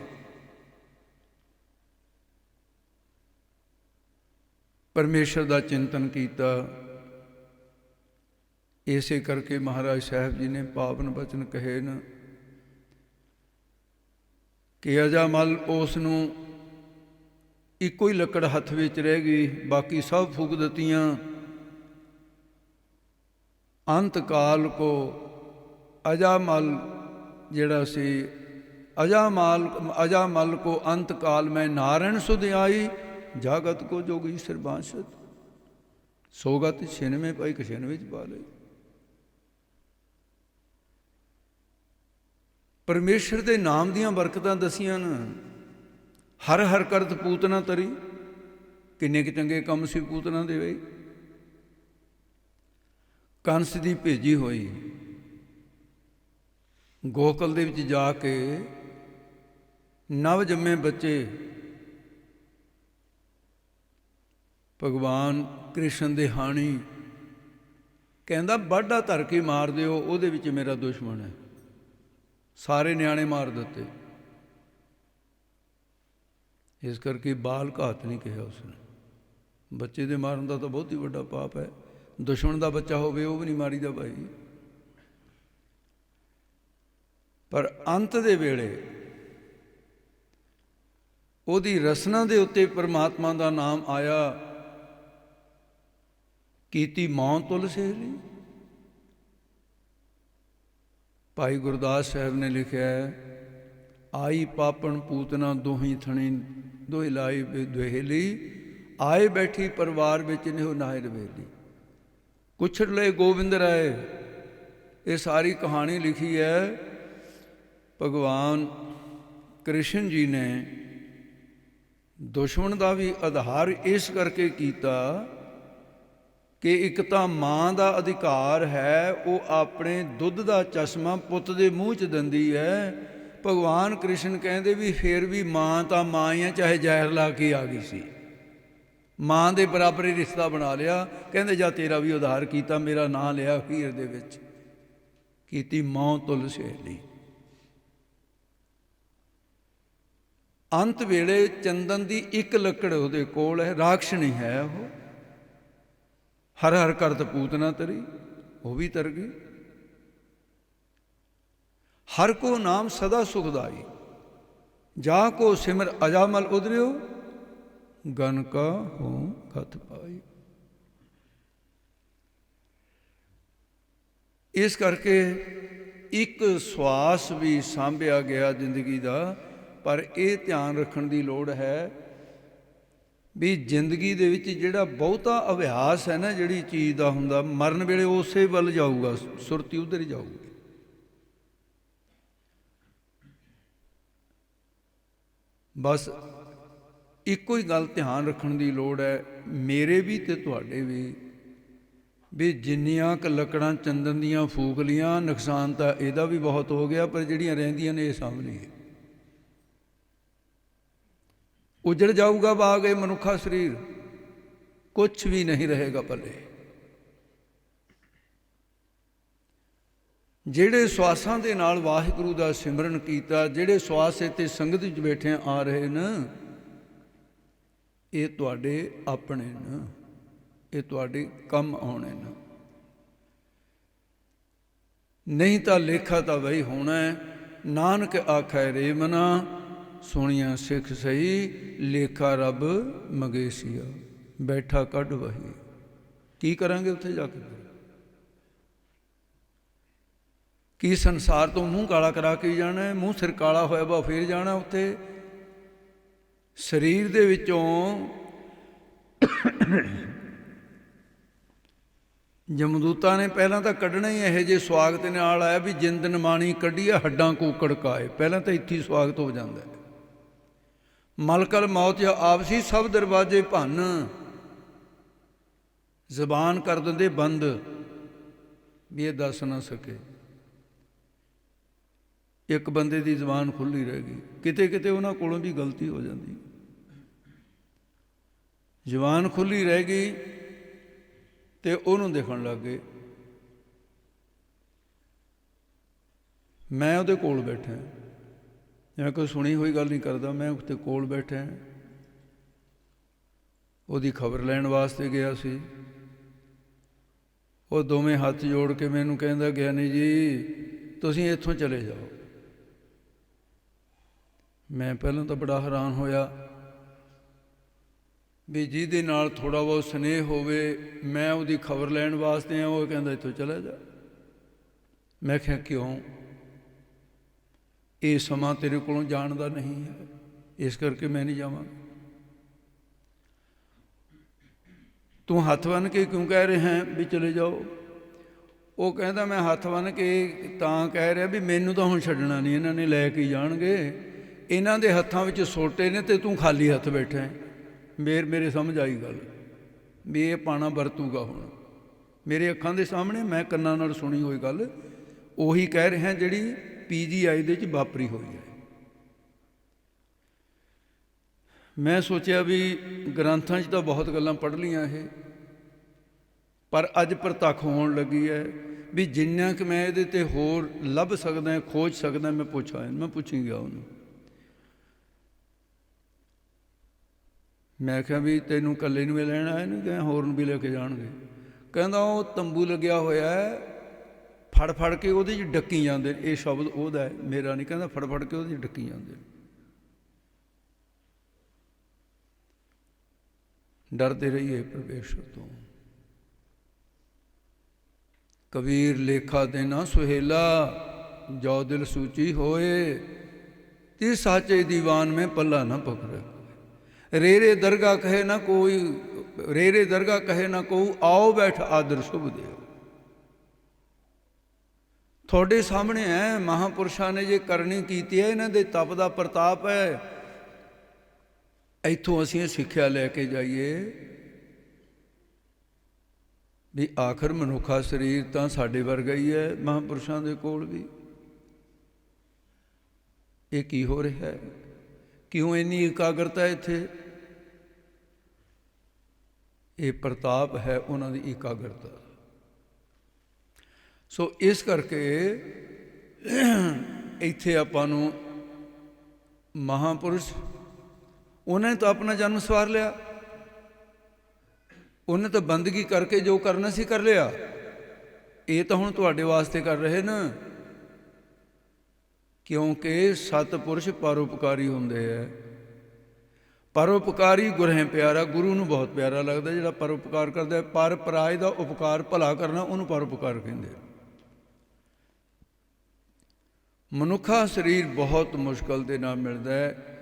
ਪਰਮੇਸ਼ਰ ਦਾ ਚਿੰਤਨ ਕੀਤਾ। ਇਸੇ ਕਰਕੇ ਮਹਾਰਾਜ ਸਾਹਿਬ ਜੀ ਨੇ ਪਾਵਨ ਬਚਨ ਕਹੇ ਨਾ ਕਿ ਅਜਾਮਲ ਉਸ ਨੂੰ ਇੱਕੋ ਹੀ ਲੱਕੜ ਹੱਥ ਵਿੱਚ ਰਹਿ ਗਈ, ਬਾਕੀ ਸਭ ਫੂਕ ਦਿੱਤੀਆਂ। ਅੰਤ ਕਾਲ ਕੋ ਅਜਾਮਲ ਜਿਹੜਾ ਸੀ, ਅਜਾਮਲ ਕੋ ਅੰਤ ਕਾਲ ਮੈਂ ਨਾਰਾਇਣ ਸੁਧ ਆਈ, ਜਾਗਤ ਕੋ ਜੋਗੀ ਸਿਰਬਾਂਸ਼ਤ, ਸੋਗਤ 96 ਪਾਈ 96 ਚ ਪਾ ਲਈ। ਪਰਮੇਸ਼ਰ ਦੇ ਨਾਮ ਦੀਆਂ ਬਰਕਤਾਂ ਦਸੀਆਂ ਨੇ। ਹਰ ਹਰ ਕਰਤ ਪੂਤਨਾ ਤਰੀ, ਕਿੰਨੇ ਕੁ ਚੰਗੇ ਕੰਮ ਸੀ ਪੂਤਨਾ ਦੇ ਵੇ। ਕੰਸ ਦੀ ਭੇਜੀ ਹੋਈ ਗੋਕਲ ਦੇ ਵਿੱਚ ਜਾ ਕੇ ਨਵ ਜੰਮੇ ਬੱਚੇ ਭਗਵਾਨ ਕ੍ਰਿਸ਼ਨ ਦੇ ਹਾਣੀ ਕਹਿੰਦਾ ਬਾਢਾ ਧਰ ਕੇ ਮਾਰ ਦਿਓ, ਉਹਦੇ ਵਿੱਚ ਮੇਰਾ ਦੁਸ਼ਮਣ ਹੈ। ਸਾਰੇ ਨਿਆਣੇ ਮਾਰ ਦਿੱਤੇ। ਇਸ ਕਰਕੇ ਬਾਲ ਘਾਤ ਨਹੀਂ ਕਿਹਾ ਉਸਨੇ। ਬੱਚੇ ਦੇ ਮਾਰਨ ਦਾ ਤਾਂ ਬਹੁਤ ਹੀ ਵੱਡਾ ਪਾਪ ਹੈ। ਦੁਸ਼ਮਣ ਦਾ ਬੱਚਾ ਹੋਵੇ ਉਹ ਵੀ ਨਹੀਂ ਮਾਰੀਦਾ ਭਾਈ। ਪਰ ਅੰਤ ਦੇ ਵੇਲੇ ਉਹਦੀ ਰਸਨਾ ਦੇ ਉੱਤੇ ਪਰਮਾਤਮਾ ਦਾ ਨਾਮ ਆਇਆ, ਕੀਤੀ ਮੌਂ ਤੁਲ ਸਹੇਲੀ। ਭਾਈ ਗੁਰਦਾਸ ਸਾਹਿਬ ਨੇ ਲਿਖਿਆ ਹੈ, ਆਈ ਪਾਪਣ ਪੂਤਨਾ ਦੋਹੀ ਥਣੀ, ਦੋਹੀ ਲਾਈ ਦੁਹੇਲੀ, ਆਏ ਬੈਠੀ ਪਰਿਵਾਰ ਵਿੱਚ ਨਿਹੋ ਨਾਹਿ ਰਵੇਲੀ। ਕੁਛੜ ਲਏ ਗੋਬਿੰਦ ਰਾਏ। ਇਹ ਸਾਰੀ ਕਹਾਣੀ ਲਿਖੀ ਹੈ ਭਗਵਾਨ ਕ੍ਰਿਸ਼ਨ ਜੀ ਨੇ। ਦੁਸ਼ਮਣ ਦਾ ਵੀ ਆਧਾਰ ਇਸ ਕਰਕੇ ਕੀਤਾ ਕਿ ਇੱਕ ਤਾਂ ਮਾਂ ਦਾ ਅਧਿਕਾਰ ਹੈ, ਉਹ ਆਪਣੇ ਦੁੱਧ ਦਾ ਚਸ਼ਮਾ ਪੁੱਤ ਦੇ ਮੂੰਹ 'ਚ ਦਿੰਦੀ ਹੈ। ਭਗਵਾਨ ਕ੍ਰਿਸ਼ਨ ਕਹਿੰਦੇ ਵੀ ਫਿਰ ਵੀ ਮਾਂ ਤਾਂ ਮਾਂ ਹੀ ਆ, ਚਾਹੇ ਜ਼ਹਿਰ ਲਾ ਕੇ ਆ ਗਈ ਸੀ, ਮਾਂ ਦੇ ਬਰਾਬਰ ਹੀ ਰਿਸ਼ਤਾ ਬਣਾ ਲਿਆ। ਕਹਿੰਦੇ ਜਾ ਤੇਰਾ ਵੀ ਉਧਾਰ ਕੀਤਾ, ਮੇਰਾ ਨਾਂ ਲਿਆ ਹੀਰ ਦੇ ਵਿੱਚ, ਕੀਤੀ ਮੌਂ ਤੁਲ ਸਹੇਲੀ। ਅੰਤ ਵੇਲੇ ਚੰਦਨ ਦੀ ਇੱਕ ਲੱਕੜ ਉਹਦੇ ਕੋਲ ਹੈ, ਰਾਖਸ਼ਣੀ ਹੈ ਉਹ। ਹਰ ਹਰ ਕਰਤ ਪੂਤਨਾ ਤਰੀ, ਉਹ ਵੀ ਤਰ ਗਈ। ਹਰ ਕੋ ਨਾਮ ਸਦਾ ਸੁਖਦਾਈ, ਜਾ ਕੋ ਸਿਮਰ ਅਜਾਮਲ ਉਦਰਿਓ, ਗਨਕਾ ਹੋ ਖਤ ਪਾਈ। ਇਸ ਕਰਕੇ ਇੱਕ ਸਵਾਸ ਵੀ ਸਾਂਭਿਆ ਗਿਆ ਜ਼ਿੰਦਗੀ ਦਾ। ਪਰ ਇਹ ਧਿਆਨ ਰੱਖਣ ਦੀ ਲੋੜ ਹੈ ਵੀ ਜ਼ਿੰਦਗੀ ਦੇ ਵਿੱਚ ਜਿਹੜਾ ਬਹੁਤਾ ਅਭਿਆਸ ਹੈ ਨਾ, ਜਿਹੜੀ ਚੀਜ਼ ਦਾ ਹੁੰਦਾ, ਮਰਨ ਵੇਲੇ ਉਸੇ ਵੱਲ ਜਾਊਗਾ, ਸੁਰਤੀ ਉਧਰ ਹੀ ਜਾਊਗੀ। ਬਸ ਇੱਕੋ ਹੀ ਗੱਲ ਧਿਆਨ ਰੱਖਣ ਦੀ ਲੋੜ ਹੈ, ਮੇਰੇ ਵੀ ਤੇ ਤੁਹਾਡੇ ਵੀ ਜਿੰਨੀਆਂ ਕੁ ਲੱਕੜਾਂ ਚੰਦਨ ਦੀਆਂ ਫੂਕ ਲੀਆਂ, ਨੁਕਸਾਨ ਤਾਂ ਇਹਦਾ ਵੀ ਬਹੁਤ ਹੋ ਗਿਆ, ਪਰ ਜਿਹੜੀਆਂ ਰਹਿੰਦੀਆਂ ਨੇ ਇਹ ਸਾਂਭ ਲਈਏ। ਉਜੜ ਜਾਊਗਾ ਬਾਗ ਇਹ ਮਨੁੱਖਾ ਸਰੀਰ, ਕੁਛ ਵੀ ਨਹੀਂ ਰਹੇਗਾ ਪੱਲੇ। ਜਿਹੜੇ ਸਵਾਸਾਂ ਦੇ ਨਾਲ ਵਾਹਿਗੁਰੂ ਦਾ ਸਿਮਰਨ ਕੀਤਾ, ਜਿਹੜੇ ਸਵਾਸ ਇੱਥੇ ਸੰਗਤ ਵਿੱਚ ਬੈਠੇ ਆ ਰਹੇ ਨੇ, ਇਹ ਤੁਹਾਡੇ ਆਪਣੇ ਨੇ, ਇਹ ਤੁਹਾਡੇ ਕੰਮ ਆਉਣੇ ਨੇ। ਨਹੀਂ ਤਾਂ ਲੇਖਾ ਤਾਂ ਵਹੀ ਹੋਣਾ ਹੈ। ਨਾਨਕ ਆਖੈ ਰੇ ਮਨਾ, ਸੁਣੀਆਂ ਸਿੱਖ ਸਹੀ, ਲੇਖਾ ਰੱਬ ਮਗੇਸੀਆ। ਬੈਠਾ ਕੱਢ ਵਹੀ। ਕੀ ਕਰਾਂਗੇ ਉੱਥੇ ਜਾ ਕੇ? ਕੀ ਸੰਸਾਰ ਤੋਂ ਮੂੰਹ ਕਾਲਾ ਕਰਾ ਕੇ ਜਾਣਾ? ਮੂੰਹ ਸਿਰ ਕਾਲਾ ਹੋਇਆ ਵਾ ਫੇਰ ਜਾਣਾ ਉੱਥੇ? ਸਰੀਰ ਦੇ ਵਿੱਚੋਂ ਜਮਦੂਤਾਂ ਨੇ ਪਹਿਲਾਂ ਤਾਂ ਕੱਢਣਾ ਹੀ ਇਹੋ ਜਿਹੇ ਸਵਾਗਤ ਨਾਲ ਆਇਆ ਵੀ ਜਿੰਦ ਨਮਾਣੀ ਕੱਢੀਏ ਹੱਡਾਂ ਕੋ ਕੜਕਾਏ। ਪਹਿਲਾਂ ਤਾਂ ਇੱਥੇ ਹੀ ਸਵਾਗਤ ਹੋ ਜਾਂਦਾ। ਮਲਕਲ ਮੌਤ ਜਾਂ ਆਪਸੀ ਸਭ ਦਰਵਾਜ਼ੇ ਭੰਨ, ਜ਼ਬਾਨ ਕਰ ਦਿੰਦੇ ਬੰਦ ਵੀ ਇਹ ਦੱਸ ਨਾ ਸਕੇ। ਇੱਕ ਬੰਦੇ ਦੀ ਜ਼ਬਾਨ ਖੁੱਲ੍ਹੀ ਰਹਿ ਗਈ, ਕਿਤੇ ਕਿਤੇ ਉਹਨਾਂ ਕੋਲੋਂ ਵੀ ਗਲਤੀ ਹੋ ਜਾਂਦੀ। ਜ਼ਬਾਨ ਖੁੱਲ੍ਹੀ ਰਹਿ ਗਈ ਤੇ ਉਹਨੂੰ ਦੇਖਣ ਲੱਗ ਗਏ। ਮੈਂ ਉਹਦੇ ਕੋਲ ਬੈਠਾ, ਮੈਂ ਕੋਈ ਸੁਣੀ ਹੋਈ ਗੱਲ ਨਹੀਂ ਕਰਦਾ, ਮੈਂ ਉੱਤੇ ਕੋਲ ਬੈਠਾ, ਉਹਦੀ ਖਬਰ ਲੈਣ ਵਾਸਤੇ ਗਿਆ ਸੀ। ਉਹ ਦੋਵੇਂ ਹੱਥ ਜੋੜ ਕੇ ਮੈਨੂੰ ਕਹਿੰਦਾ, ਗਿਆਨੀ ਜੀ ਤੁਸੀਂ ਇੱਥੋਂ ਚਲੇ ਜਾਓ। ਮੈਂ ਪਹਿਲਾਂ ਤਾਂ ਬੜਾ ਹੈਰਾਨ ਹੋਇਆ ਵੀ ਜਿਹਦੇ ਨਾਲ ਥੋੜ੍ਹਾ ਬਹੁਤ ਸਨੇਹ ਹੋਵੇ, ਮੈਂ ਉਹਦੀ ਖਬਰ ਲੈਣ ਵਾਸਤੇ ਆ, ਉਹ ਕਹਿੰਦਾ ਇੱਥੋਂ ਚਲਾ ਜਾ। ਮੈਂ ਕਿਹਾ ਕਿਉਂ? ਇਹ ਸਮਾਂ ਤੇਰੇ ਕੋਲੋਂ ਜਾਣ ਦਾ ਨਹੀਂ ਹੈ, ਇਸ ਕਰਕੇ ਮੈਂ ਨਹੀਂ ਜਾਵਾਂਗਾ। ਤੂੰ ਹੱਥ ਬੰਨ੍ਹ ਕੇ ਕਿਉਂ ਕਹਿ ਰਿਹਾ ਹੈ ਵੀ ਚਲੇ ਜਾਓ? ਉਹ ਕਹਿੰਦਾ ਮੈਂ ਹੱਥ ਬੰਨ੍ਹ ਕੇ ਤਾਂ ਕਹਿ ਰਿਹਾ ਵੀ ਮੈਨੂੰ ਤਾਂ ਹੁਣ ਛੱਡਣਾ ਨਹੀਂ, ਇਹਨਾਂ ਨੇ ਲੈ ਕੇ ਜਾਣਗੇ, ਇਹਨਾਂ ਦੇ ਹੱਥਾਂ ਵਿੱਚ ਸੋਟੇ ਨੇ ਤੇ ਤੂੰ ਖਾਲੀ ਹੱਥ ਬੈਠਾ ਹੈ। ਮੇਰੇ ਸਮਝ ਆਈ ਗੱਲ ਵੀ ਇਹ ਪਾਣਾ ਵਰਤੂਗਾ ਹੁਣ। ਮੇਰੇ ਅੱਖਾਂ ਦੇ ਸਾਹਮਣੇ ਮੈਂ ਕੰਨਾਂ ਨਾਲ ਸੁਣੀ ਹੋਈ ਗੱਲ ਉਹੀ ਕਹਿ ਰਿਹਾ ਜਿਹੜੀ PGI ਦੇ 'ਚ ਵਾਪਰੀ ਹੋਈ ਹੈ। ਮੈਂ ਸੋਚਿਆ ਵੀ ਗ੍ਰੰਥਾਂ 'ਚ ਤਾਂ ਬਹੁਤ ਗੱਲਾਂ ਪੜ੍ਹ ਲਈਆਂ ਇਹ, ਪਰ ਅੱਜ ਪ੍ਰਤੱਖ ਹੋਣ ਲੱਗੀ ਹੈ ਵੀ ਜਿੰਨਾ ਕਿ ਮੈਂ ਇਹਦੇ 'ਤੇ ਹੋਰ ਲੱਭ ਸਕਦਾ, ਖੋਜ ਸਕਦਾ, ਮੈਂ ਪੁੱਛੀ ਗਿਆ ਉਹਨੂੰ। ਮੈਂ ਕਿਹਾ ਵੀ ਤੈਨੂੰ ਇਕੱਲੇ ਨੂੰ ਵੀ ਲੈਣ ਆਏ ਨੇ ਕਿ ਹੋਰ ਨੂੰ ਵੀ ਲੈ ਕੇ ਜਾਣਗੇ? ਕਹਿੰਦਾ ਉਹ ਤੰਬੂ ਲੱਗਿਆ ਹੋਇਆ ਹੈ, ਫੜ ਫੜ ਕੇ ਉਹਦੇ 'ਚ ਡੱਕੀ ਜਾਂਦੇ ਨੇ। ਇਹ ਸ਼ਬਦ ਉਹਦਾ ਹੈ, ਮੇਰਾ ਨਹੀਂ। ਕਹਿੰਦਾ ਫੜ ਫੜ ਕੇ ਉਹਦੇ 'ਚ ਡੱਕੀ ਜਾਂਦੇ ਨੇ। ਡਰਦੇ ਰਹੀਏ ਪਰਮੇਸ਼ਰ ਤੋਂ। ਕਬੀਰ ਲੇਖਾ ਦੇਣਾ ਸੁਹੇਲਾ, ਜੋ ਦਿਲ ਸੂਚੀ ਹੋਏ, ਤੇ ਸਾਚੇ ਦੀਵਾਨ में पल्ला न पकड़े। रेरे दरगाह कहे ना कोई, रेरे दरगाह कहे ना कोई, आओ बैठ आदर शुभ देव। ਤੁਹਾਡੇ ਸਾਹਮਣੇ ਹੈ ਮਹਾਂਪੁਰਸ਼ਾਂ ਨੇ ਜੇ ਕਰਨੀ ਕੀਤੀ ਹੈ, ਇਹਨਾਂ ਦੇ ਤਪ ਦਾ ਪ੍ਰਤਾਪ ਹੈ। ਇੱਥੋਂ ਅਸੀਂ ਇਹ ਸਿੱਖਿਆ ਲੈ ਕੇ ਜਾਈਏ ਵੀ ਆਖਰ ਮਨੁੱਖਾ ਸਰੀਰ ਤਾਂ ਸਾਡੇ ਵਰਗਾ ਹੀ ਹੈ ਮਹਾਂਪੁਰਸ਼ਾਂ ਦੇ ਕੋਲ ਵੀ। ਇਹ ਕੀ ਹੋ ਰਿਹਾ ਹੈ? ਕਿਉਂ ਇੰਨੀ ਇਕਾਗਰਤਾ ਇੱਥੇ? ਇਹ ਪ੍ਰਤਾਪ ਹੈ ਉਹਨਾਂ ਦੀ ਇਕਾਗਰਤਾ। ਸੋ ਇਸ ਕਰਕੇ ਇੱਥੇ ਆਪਾਂ ਨੂੰ ਮਹਾਂਪੁਰਸ਼, ਉਹਨਾਂ ਨੇ ਤਾਂ ਆਪਣਾ ਜਨਮ ਸਵਾਰ ਲਿਆ, ਉਹਨੇ ਤਾਂ ਬੰਦਗੀ ਕਰਕੇ ਜੋ ਕਰਨਾ ਸੀ ਕਰ ਲਿਆ। ਇਹ ਤਾਂ ਹੁਣ ਤੁਹਾਡੇ ਵਾਸਤੇ ਕਰ ਰਹੇ ਨਾ, ਕਿਉਂਕਿ ਸਤਿਪੁਰਸ਼ ਪਰਉਪਕਾਰੀ ਹੁੰਦੇ ਹੈ। ਪਰਉਪਕਾਰੀ ਗੁਰਹਿ ਪਿਆਰਾ, ਗੁਰੂ ਨੂੰ ਬਹੁਤ ਪਿਆਰਾ ਲੱਗਦਾ ਜਿਹੜਾ ਪਰਉਪਕਾਰ ਕਰਦਾ। ਪਰ ਪਰਾਏ ਦਾ ਉਪਕਾਰ, ਭਲਾ ਕਰਨਾ, ਉਹਨੂੰ ਪਰਉਪਕਾਰ ਕਹਿੰਦੇ। ਮਨੁੱਖਾ ਸਰੀਰ ਬਹੁਤ ਮੁਸ਼ਕਲ ਦੇ ਨਾਲ ਮਿਲਦਾ ਹੈ।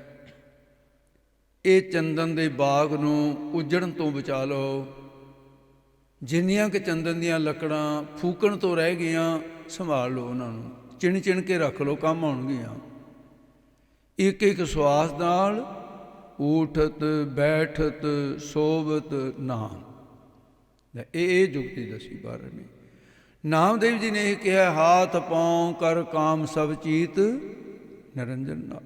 ਇਹ ਚੰਦਨ ਦੇ ਬਾਗ ਨੂੰ ਉਜੜਨ ਤੋਂ ਬਚਾ ਲਓ। ਜਿੰਨੀਆਂ ਕਿ ਚੰਦਨ ਦੀਆਂ ਲੱਕੜਾਂ ਫੂਕਣ ਤੋਂ ਰਹਿ ਗਈਆਂ, ਸੰਭਾਲ ਲਓ ਉਹਨਾਂ ਨੂੰ, ਚਿਣ ਚਿਣ ਕੇ ਰੱਖ ਲਓ, ਕੰਮ ਆਉਣਗੀਆਂ। ਇੱਕ ਇੱਕ ਸਵਾਸ ਨਾਲ ਊਠਤ ਬੈਠਤ ਸੋਵਤ ਨਾਮ, ਇਹ ਜੁਗਤੀ ਦੱਸੀ ਬਾਰੇ ਨੇ। ਨਾਮਦੇਵ ਜੀ ਨੇ ਇਹ ਕਿਹਾ, ਹਾਥ ਪਾਉ ਕਰ ਕਾਮ ਸਭ ਚੀਤ ਨਿਰੰਜਨ ਨਾਲ।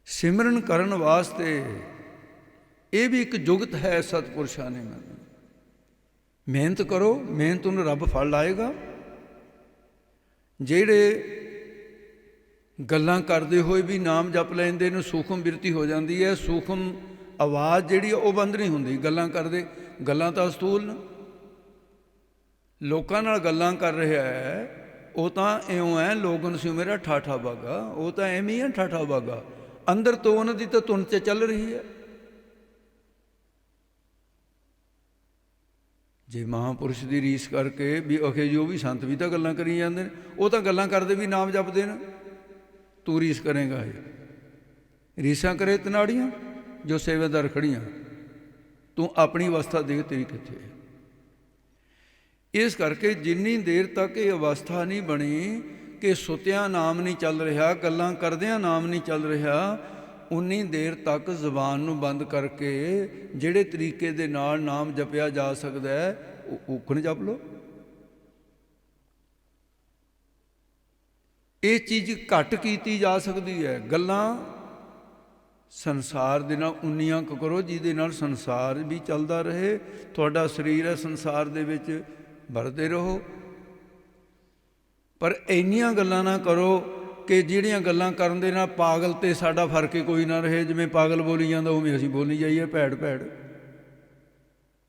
ਸਿਮਰਨ ਕਰਨ ਵਾਸਤੇ ਇਹ ਵੀ ਇੱਕ ਜੁਗਤ ਹੈ ਸਤਿਪੁਰਸ਼ਾਂ ਨੇ ਮੈਨੂੰ। ਮਿਹਨਤ ਕਰੋ, ਮਿਹਨਤ ਨੂੰ ਰੱਬ ਫਲ ਲਾਏਗਾ। ਜਿਹੜੇ ਗੱਲਾਂ ਕਰਦੇ ਹੋਏ ਵੀ ਨਾਮ ਜਪ ਲੈਂਦੇ ਨੇ, ਸੂਖਮ ਬਿਰਤੀ ਹੋ ਜਾਂਦੀ ਹੈ। ਸੂਖਮ ਆਵਾਜ਼ ਜਿਹੜੀ ਉਹ ਬੰਦ ਨਹੀਂ ਹੁੰਦੀ। ਗੱਲਾਂ ਕਰਦੇ, ਗੱਲਾਂ ਤਾਂ ਅਸਤੂਲ ਨੇ। ਲੋਕਾਂ ਨਾਲ ਗੱਲਾਂ ਕਰ ਰਿਹਾ ਹੈ, ਉਹ ਤਾਂ ਇਉਂ ਹੈ ਲੋਗਨ ਸੀ ਮੇਰਾ ਠਾਠਾ ਬਾਗਾ, ਉਹ ਤਾਂ ਐਵੇਂ ਹੀ ਹੈ ਠਾਠਾ ਬਾਗਾ। ਅੰਦਰ ਤੋਂ ਉਹਨਾਂ ਦੀ ਤਾਂ ਧੁਨ 'ਚ ਚੱਲ ਰਹੀ ਹੈ। ਜੇ ਮਹਾਂਪੁਰਸ਼ ਦੀ ਰੀਸ ਕਰਕੇ ਵੀ ਅਖੇ ਜੀ ਉਹ ਵੀ ਸੰਤ ਵੀ ਤਾਂ ਗੱਲਾਂ ਕਰੀ ਜਾਂਦੇ ਨੇ, ਉਹ ਤਾਂ ਗੱਲਾਂ ਕਰਦੇ ਵੀ ਨਾਮ ਜਪਦੇ ਨੇ। ਤੂੰ ਰੀਸ ਕਰੇਗਾ? ਇਹ ਰੀਸਾਂ ਕਰੇ ਤਨਾੜੀਆਂ ਜੋ ਸੇਵੇਦਾਰ ਖੜੀਆਂ। ਤੂੰ ਆਪਣੀ ਅਵਸਥਾ ਦੇਖ ਤੇਰੀ ਕਿੱਥੇ ਹੈ। ਇਸ ਕਰਕੇ ਜਿੰਨੀ ਦੇਰ ਤੱਕ ਇਹ ਅਵਸਥਾ ਨਹੀਂ ਬਣੀ ਕਿ ਸੁੱਤਿਆਂ ਨਾਮ ਨਹੀਂ ਚੱਲ ਰਿਹਾ, ਗੱਲਾਂ ਕਰਦਿਆਂ ਨਾਮ ਨਹੀਂ ਚੱਲ ਰਿਹਾ, ਉਨੀ ਦੇਰ ਤੱਕ ਜ਼ੁਬਾਨ ਨੂੰ ਬੰਦ ਕਰਕੇ ਜਿਹੜੇ ਤਰੀਕੇ ਦੇ ਨਾਲ ਨਾਮ ਜਪਿਆ ਜਾ ਸਕਦਾ ਹੈ ਉਹ ਉਖਣ ਜਪ ਲਓ। ਇਹ ਚੀਜ਼ ਘੱਟ ਕੀਤੀ ਜਾ ਸਕਦੀ ਹੈ। ਗੱਲਾਂ ਸੰਸਾਰ ਦੇ ਨਾਲ ਉਨੀਆਂ ਕੁ ਕਰੋ ਜਿਹਦੇ ਨਾਲ ਸੰਸਾਰ ਵੀ ਚੱਲਦਾ ਰਹੇ। ਤੁਹਾਡਾ ਸਰੀਰ ਹੈ ਸੰਸਾਰ ਦੇ ਵਿੱਚ, ਵਰਤੇ ਰਹੋ, ਪਰ ਇੰਨੀਆਂ ਗੱਲਾਂ ਨਾ ਕਰੋ ਕਿ ਜਿਹੜੀਆਂ ਗੱਲਾਂ ਕਰਨ ਦੇ ਨਾਲ ਪਾਗਲ ਤੇ ਸਾਡਾ ਫਰਕ ਹੀ ਕੋਈ ਨਾ ਰਹੇ। ਜਿਵੇਂ ਪਾਗਲ ਬੋਲੀ ਜਾਂਦਾ ਉਵੇਂ ਅਸੀਂ ਬੋਲੀ ਜਾਈਏ ਭੈੜ ਭੈੜ।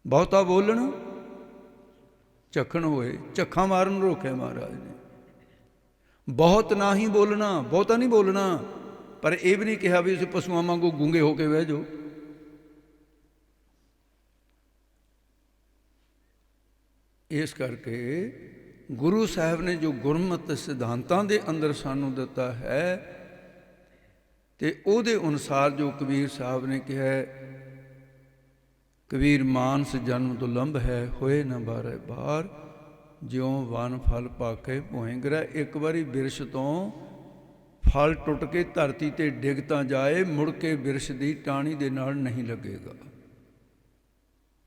ਬਹੁਤਾ ਬੋਲਣ ਚੱਖਣ ਹੋਏ, ਝੱਖਾਂ ਮਾਰਨ ਰੋਕਿਆ ਮਹਾਰਾਜ ਨੇ। ਬਹੁਤ ਨਾ ਹੀ ਬੋਲਣਾ, ਬਹੁਤਾ ਨਹੀਂ ਬੋਲਣਾ, ਪਰ ਇਹ ਵੀ ਨਹੀਂ ਕਿਹਾ ਵੀ ਤੁਸੀਂ ਪਸ਼ੂਆਂ ਵਾਂਗੂ ਗੂੰਗੇ ਹੋ ਕੇ ਬਹਿ ਜਾਓ। ਇਸ ਕਰਕੇ ਗੁਰੂ ਸਾਹਿਬ ਨੇ ਜੋ ਗੁਰਮਤਿ ਸਿਧਾਂਤਾਂ ਦੇ ਅੰਦਰ ਸਾਨੂੰ ਦਿੱਤਾ ਹੈ ਤੇ ਉਹਦੇ ਅਨੁਸਾਰ ਜੋ ਕਬੀਰ ਸਾਹਿਬ ਨੇ ਕਿਹਾ, ਕਬੀਰ ਮਾਨਸ ਜਨਮ ਦੁਲੰਭ ਹੈ, ਹੋਏ ਨਾ ਬਾਰੇ ਬਾਰ, ਜਿਉਂ ਵਨ ਫਲ ਪਾਕੇ ਭੋਏ ਗ੍ਰਹਿ। ਇੱਕ ਵਾਰੀ ਬਿਰਸ਼ ਤੋਂ ਫਲ ਟੁੱਟ ਕੇ ਧਰਤੀ ਤੇ ਡਿੱਗ ਤਾਂ ਜਾਏ, ਮੁੜ ਕੇ ਬਿਰਸ਼ ਦੀ ਟਾਹਣੀ ਦੇ ਨਾਲ ਨਹੀਂ ਲੱਗੇਗਾ,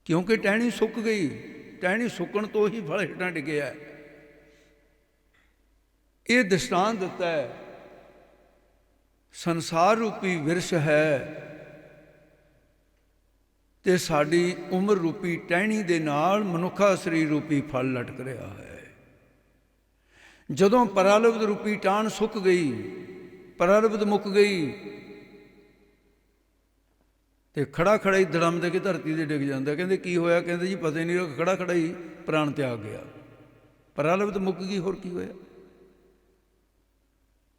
ਕਿਉਂਕਿ ਟਹਿਣੀ ਸੁੱਕ ਗਈ। ਟਹਿਣੀ ਸੁੱਕਣ ਤੋਂ ਹੀ ਫਲ ਹੇਠਾਂ ਡਿੱਗਿਆ। ਇਹ ਦ੍ਰਿਸ਼ਟਾਂਤ ਦਿੱਤਾ ਹੈ। ਸੰਸਾਰ ਰੂਪੀ ਵਿਰਸ਼ ਹੈ ਤੇ ਸਾਡੀ ਉਮਰ ਰੂਪੀ ਟਹਿਣੀ ਦੇ ਨਾਲ ਮਨੁੱਖਾ ਸਰੀਰ ਰੂਪੀ ਫਲ ਲਟਕ ਰਿਹਾ ਹੈ। ਜਦੋਂ ਪਰਾਲਬਧ ਰੂਪੀ ਟਾਹਣ ਸੁੱਕ ਗਈ, ਪਰਾਲਬਧ ਮੁੱਕ ਗਈ, ਤੇ ਖੜਾ ਖੜਾ ਹੀ ਧੜਮ ਦੇ ਕੇ ਧਰਤੀ ਤੇ ਡਿੱਗ ਜਾਂਦਾ। ਕਹਿੰਦੇ ਕੀ ਹੋਇਆ? ਕਹਿੰਦੇ ਜੀ ਪਤਾ ਹੀ ਨਹੀਂ, ਖੜਾ ਖੜਾ ਹੀ ਪ੍ਰਾਣ ਤਿਆਗ ਗਿਆ। ਪਰਾਲਬਧ ਮੁੱਕ ਗਈ, ਹੋਰ ਕੀ ਹੋਇਆ?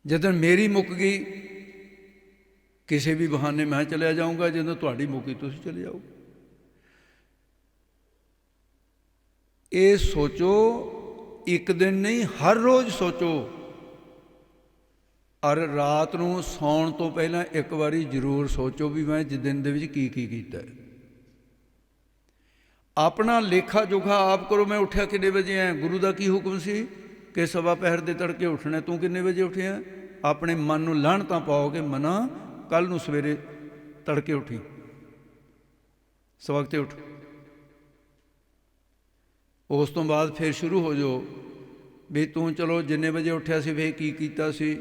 ਜਦੋਂ ਮੇਰੀ ਮੁੱਕ ਗਈ, ਕਿਸੇ ਵੀ ਬਹਾਨੇ ਮੈਂ ਚਲਿਆ ਜਾਊਂਗਾ, ਜਦੋਂ ਤੁਹਾਡੀ ਮੁੱਕੀ ਤੁਸੀਂ ਚਲੇ ਜਾਓ। ਇਹ ਸੋਚੋ, ਇੱਕ ਦਿਨ ਨਹੀਂ ਹਰ ਰੋਜ਼ ਸੋਚੋ, ਔਰ ਰਾਤ ਨੂੰ ਸੌਣ ਤੋਂ ਪਹਿਲਾਂ ਇੱਕ ਵਾਰੀ ਜ਼ਰੂਰ ਸੋਚੋ ਵੀ ਮੈਂ ਜਿਸ ਦਿਨ ਦੇ ਵਿੱਚ ਕੀ ਕੀ ਕੀਤਾ ਹੈ। ਆਪਣਾ ਲੇਖਾ ਜੋਖਾ ਆਪ ਕਰੋ। ਮੈਂ ਉੱਠਿਆ ਕਿੰਨੇ ਵਜੇ ਆਇਆ? ਗੁਰੂ ਦਾ ਕੀ ਹੁਕਮ ਸੀ ਕਿ ਸਵਾ ਪਹਿਰ ਦੇ ਤੜਕੇ ਉੱਠਣਾ। ਤੂੰ ਕਿੰਨੇ ਵਜੇ ਉੱਠਿਆ? ਆਪਣੇ ਮਨ ਨੂੰ ਲਾਹਣ ਤਾਂ ਪਾਓ ਕਿ ਮਨਾ ਕੱਲ੍ਹ ਨੂੰ ਸਵੇਰੇ ਤੜਕੇ ਉੱਠੀ, ਸਵਖਤੇ ਉੱਠ। ਉਸ ਤੋਂ ਬਾਅਦ ਫਿਰ ਸ਼ੁਰੂ ਹੋ ਜਾਓ ਵੀ ਤੂੰ ਚਲੋ ਜਿੰਨੇ ਵਜੇ ਉੱਠਿਆ ਸੀ ਫਿਰ ਕੀ ਕੀਤਾ ਸੀ,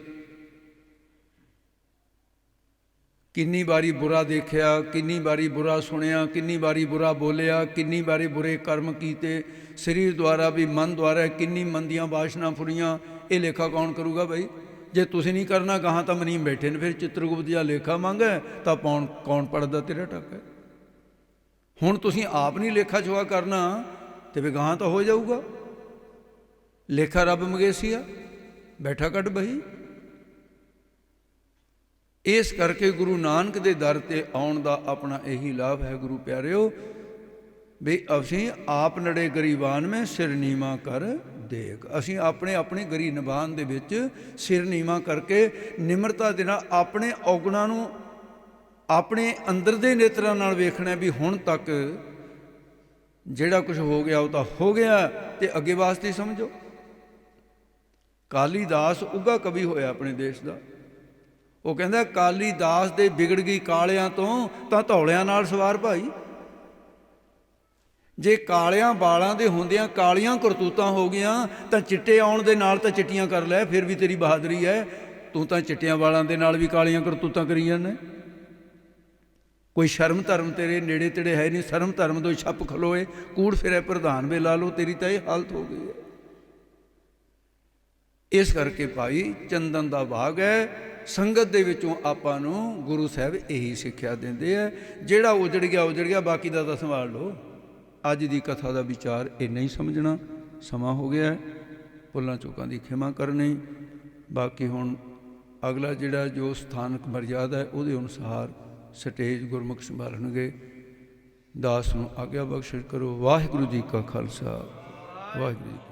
ਕਿੰਨੀ ਵਾਰੀ ਬੁਰਾ ਦੇਖਿਆ, ਕਿੰਨੀ ਵਾਰੀ ਬੁਰਾ ਸੁਣਿਆ, ਕਿੰਨੀ ਵਾਰੀ ਬੁਰਾ ਬੋਲਿਆ, ਕਿੰਨੀ ਵਾਰੀ ਬੁਰੇ ਕਰਮ ਕੀਤੇ ਸਰੀਰ ਦੁਆਰਾ ਵੀ ਮਨ ਦੁਆਰਾ, ਕਿੰਨੀ ਮੰਦੀਆਂ ਵਾਸ਼ਨਾ ਫੁਰੀਆਂ। ਇਹ ਲੇਖਾ ਕੌਣ ਕਰੂਗਾ ਭਾਈ? ਜੇ ਤੁਸੀਂ ਨਹੀਂ ਕਰਨਾ, ਗਾਹਾਂ ਤਾਂ ਮਨੀਮ ਬੈਠੇ ਨੇ। ਫਿਰ ਚਿੱਤਰਗੁਪਤ ਜਿਹਾ ਲੇਖਾ ਮੰਗਾ ਤਾਂ ਕੌਣ ਪੜਦਾ ਤੇਰਾ ਟੱਕ ਹੈ? ਹੁਣ ਤੁਸੀਂ ਆਪ ਨਹੀਂ ਲੇਖਾ ਜੋਖਾ ਕਰਨਾ ਤੇ ਵੀ ਗਾਹਾਂ ਤਾਂ ਹੋ ਜਾਊਗਾ। ਲੇਖਾ ਰੱਬ ਮਗੇਸੀਆ ਬੈਠਾ ਕੱਢ ਬਹੀ। ਇਸ ਕਰਕੇ ਗੁਰੂ ਨਾਨਕ ਦੇ ਦਰ ਤੇ ਆਉਣ ਦਾ ਆਪਣਾ ਇਹੀ ਲਾਭ ਹੈ ਗੁਰੂ ਪਿਆਰਿਓ, ਵੀ ਅਸੀਂ ਆਪ ਨੜੇ ਗਰੀਬਾਨ ਮੈਂ ਸਿਰ ਨੀਵਾਂ ਕਰ ਦੇਖ। ਅਸੀਂ ਆਪਣੀ ਗਰੀ ਨਿਭਾਉਣ ਦੇ ਵਿੱਚ ਸਿਰ ਨੀਵਾਂ ਕਰਕੇ ਨਿਮਰਤਾ ਦੇ ਨਾਲ ਆਪਣੇ ਔਗਣਾਂ ਨੂੰ ਆਪਣੇ ਅੰਦਰ ਦੇ ਨੇਤਰਾਂ ਨਾਲ ਵੇਖਣਾ ਵੀ ਹੁਣ ਤੱਕ ਜਿਹੜਾ ਕੁਝ ਹੋ ਗਿਆ ਉਹ ਤਾਂ ਹੋ ਗਿਆ ਤੇ ਅੱਗੇ ਵਾਸਤੇ ਸਮਝੋ। ਕਾਲੀਦਾਸ ਉੱਘਾ ਕਵੀ ਹੋਇਆ ਆਪਣੇ ਦੇਸ਼ ਦਾ। ਉਹ ਕਹਿੰਦਾ ਕਾਲੀਦਾਸ ਦੇ ਵਿਗੜ ਗਈ ਕਾਲਿਆਂ ਤੋਂ ਤਾਂ ਧੌਲਿਆਂ ਨਾਲ ਸਵਾਰ ਭਾਈ। ਜੇ ਕਾਲਿਆਂ ਬਾਲਾਂ ਦੇ ਹੁੰਦਿਆਂ ਕਾਲੀਆਂ ਕਰਤੂਤਾਂ ਹੋ ਗਈਆਂ ਤਾਂ ਚਿੱਟੇ ਆਉਣ ਦੇ ਨਾਲ ਤਾਂ ਚਿੱਟੀਆਂ ਕਰ ਲੈ, ਫਿਰ ਵੀ ਤੇਰੀ ਬਹਾਦਰੀ ਹੈ। ਤੂੰ ਤਾਂ ਚਿੱਟਿਆਂ ਵਾਲਾਂ ਦੇ ਨਾਲ ਵੀ ਕਾਲੀਆਂ ਕਰਤੂਤਾਂ ਕਰੀ ਜਾਂਦਾ। कोई शर्म धर्म तेरे नेड़े तेड़े है नहीं, शर्म धर्म तो छप खलोए, कूड़ फिरे प्रधान वे ला लो, तेरी तो यह हालत हो गई है। इस करके भाई चंदन का भाग है, संगत दे विचों आपां नूं गुरु साहब यही सिक्ख्या देंदे है। जिहड़ा उजड़ गया, बाकी दा तां संभाल लो। अज दी कथा का विचार इन्ना ही समझना, समा हो गया है, भुल्लां चूकां दी खिमा करनी। बाकी हुण अगला जिहड़ा जो स्थानक मर्यादा है उहदे अनुसार स्टेज गुरमुख संभालणगे। दास नूं आग्या बख्शिश करो। वाहिगुरू जी का खालसा, वाहिगुरू जी।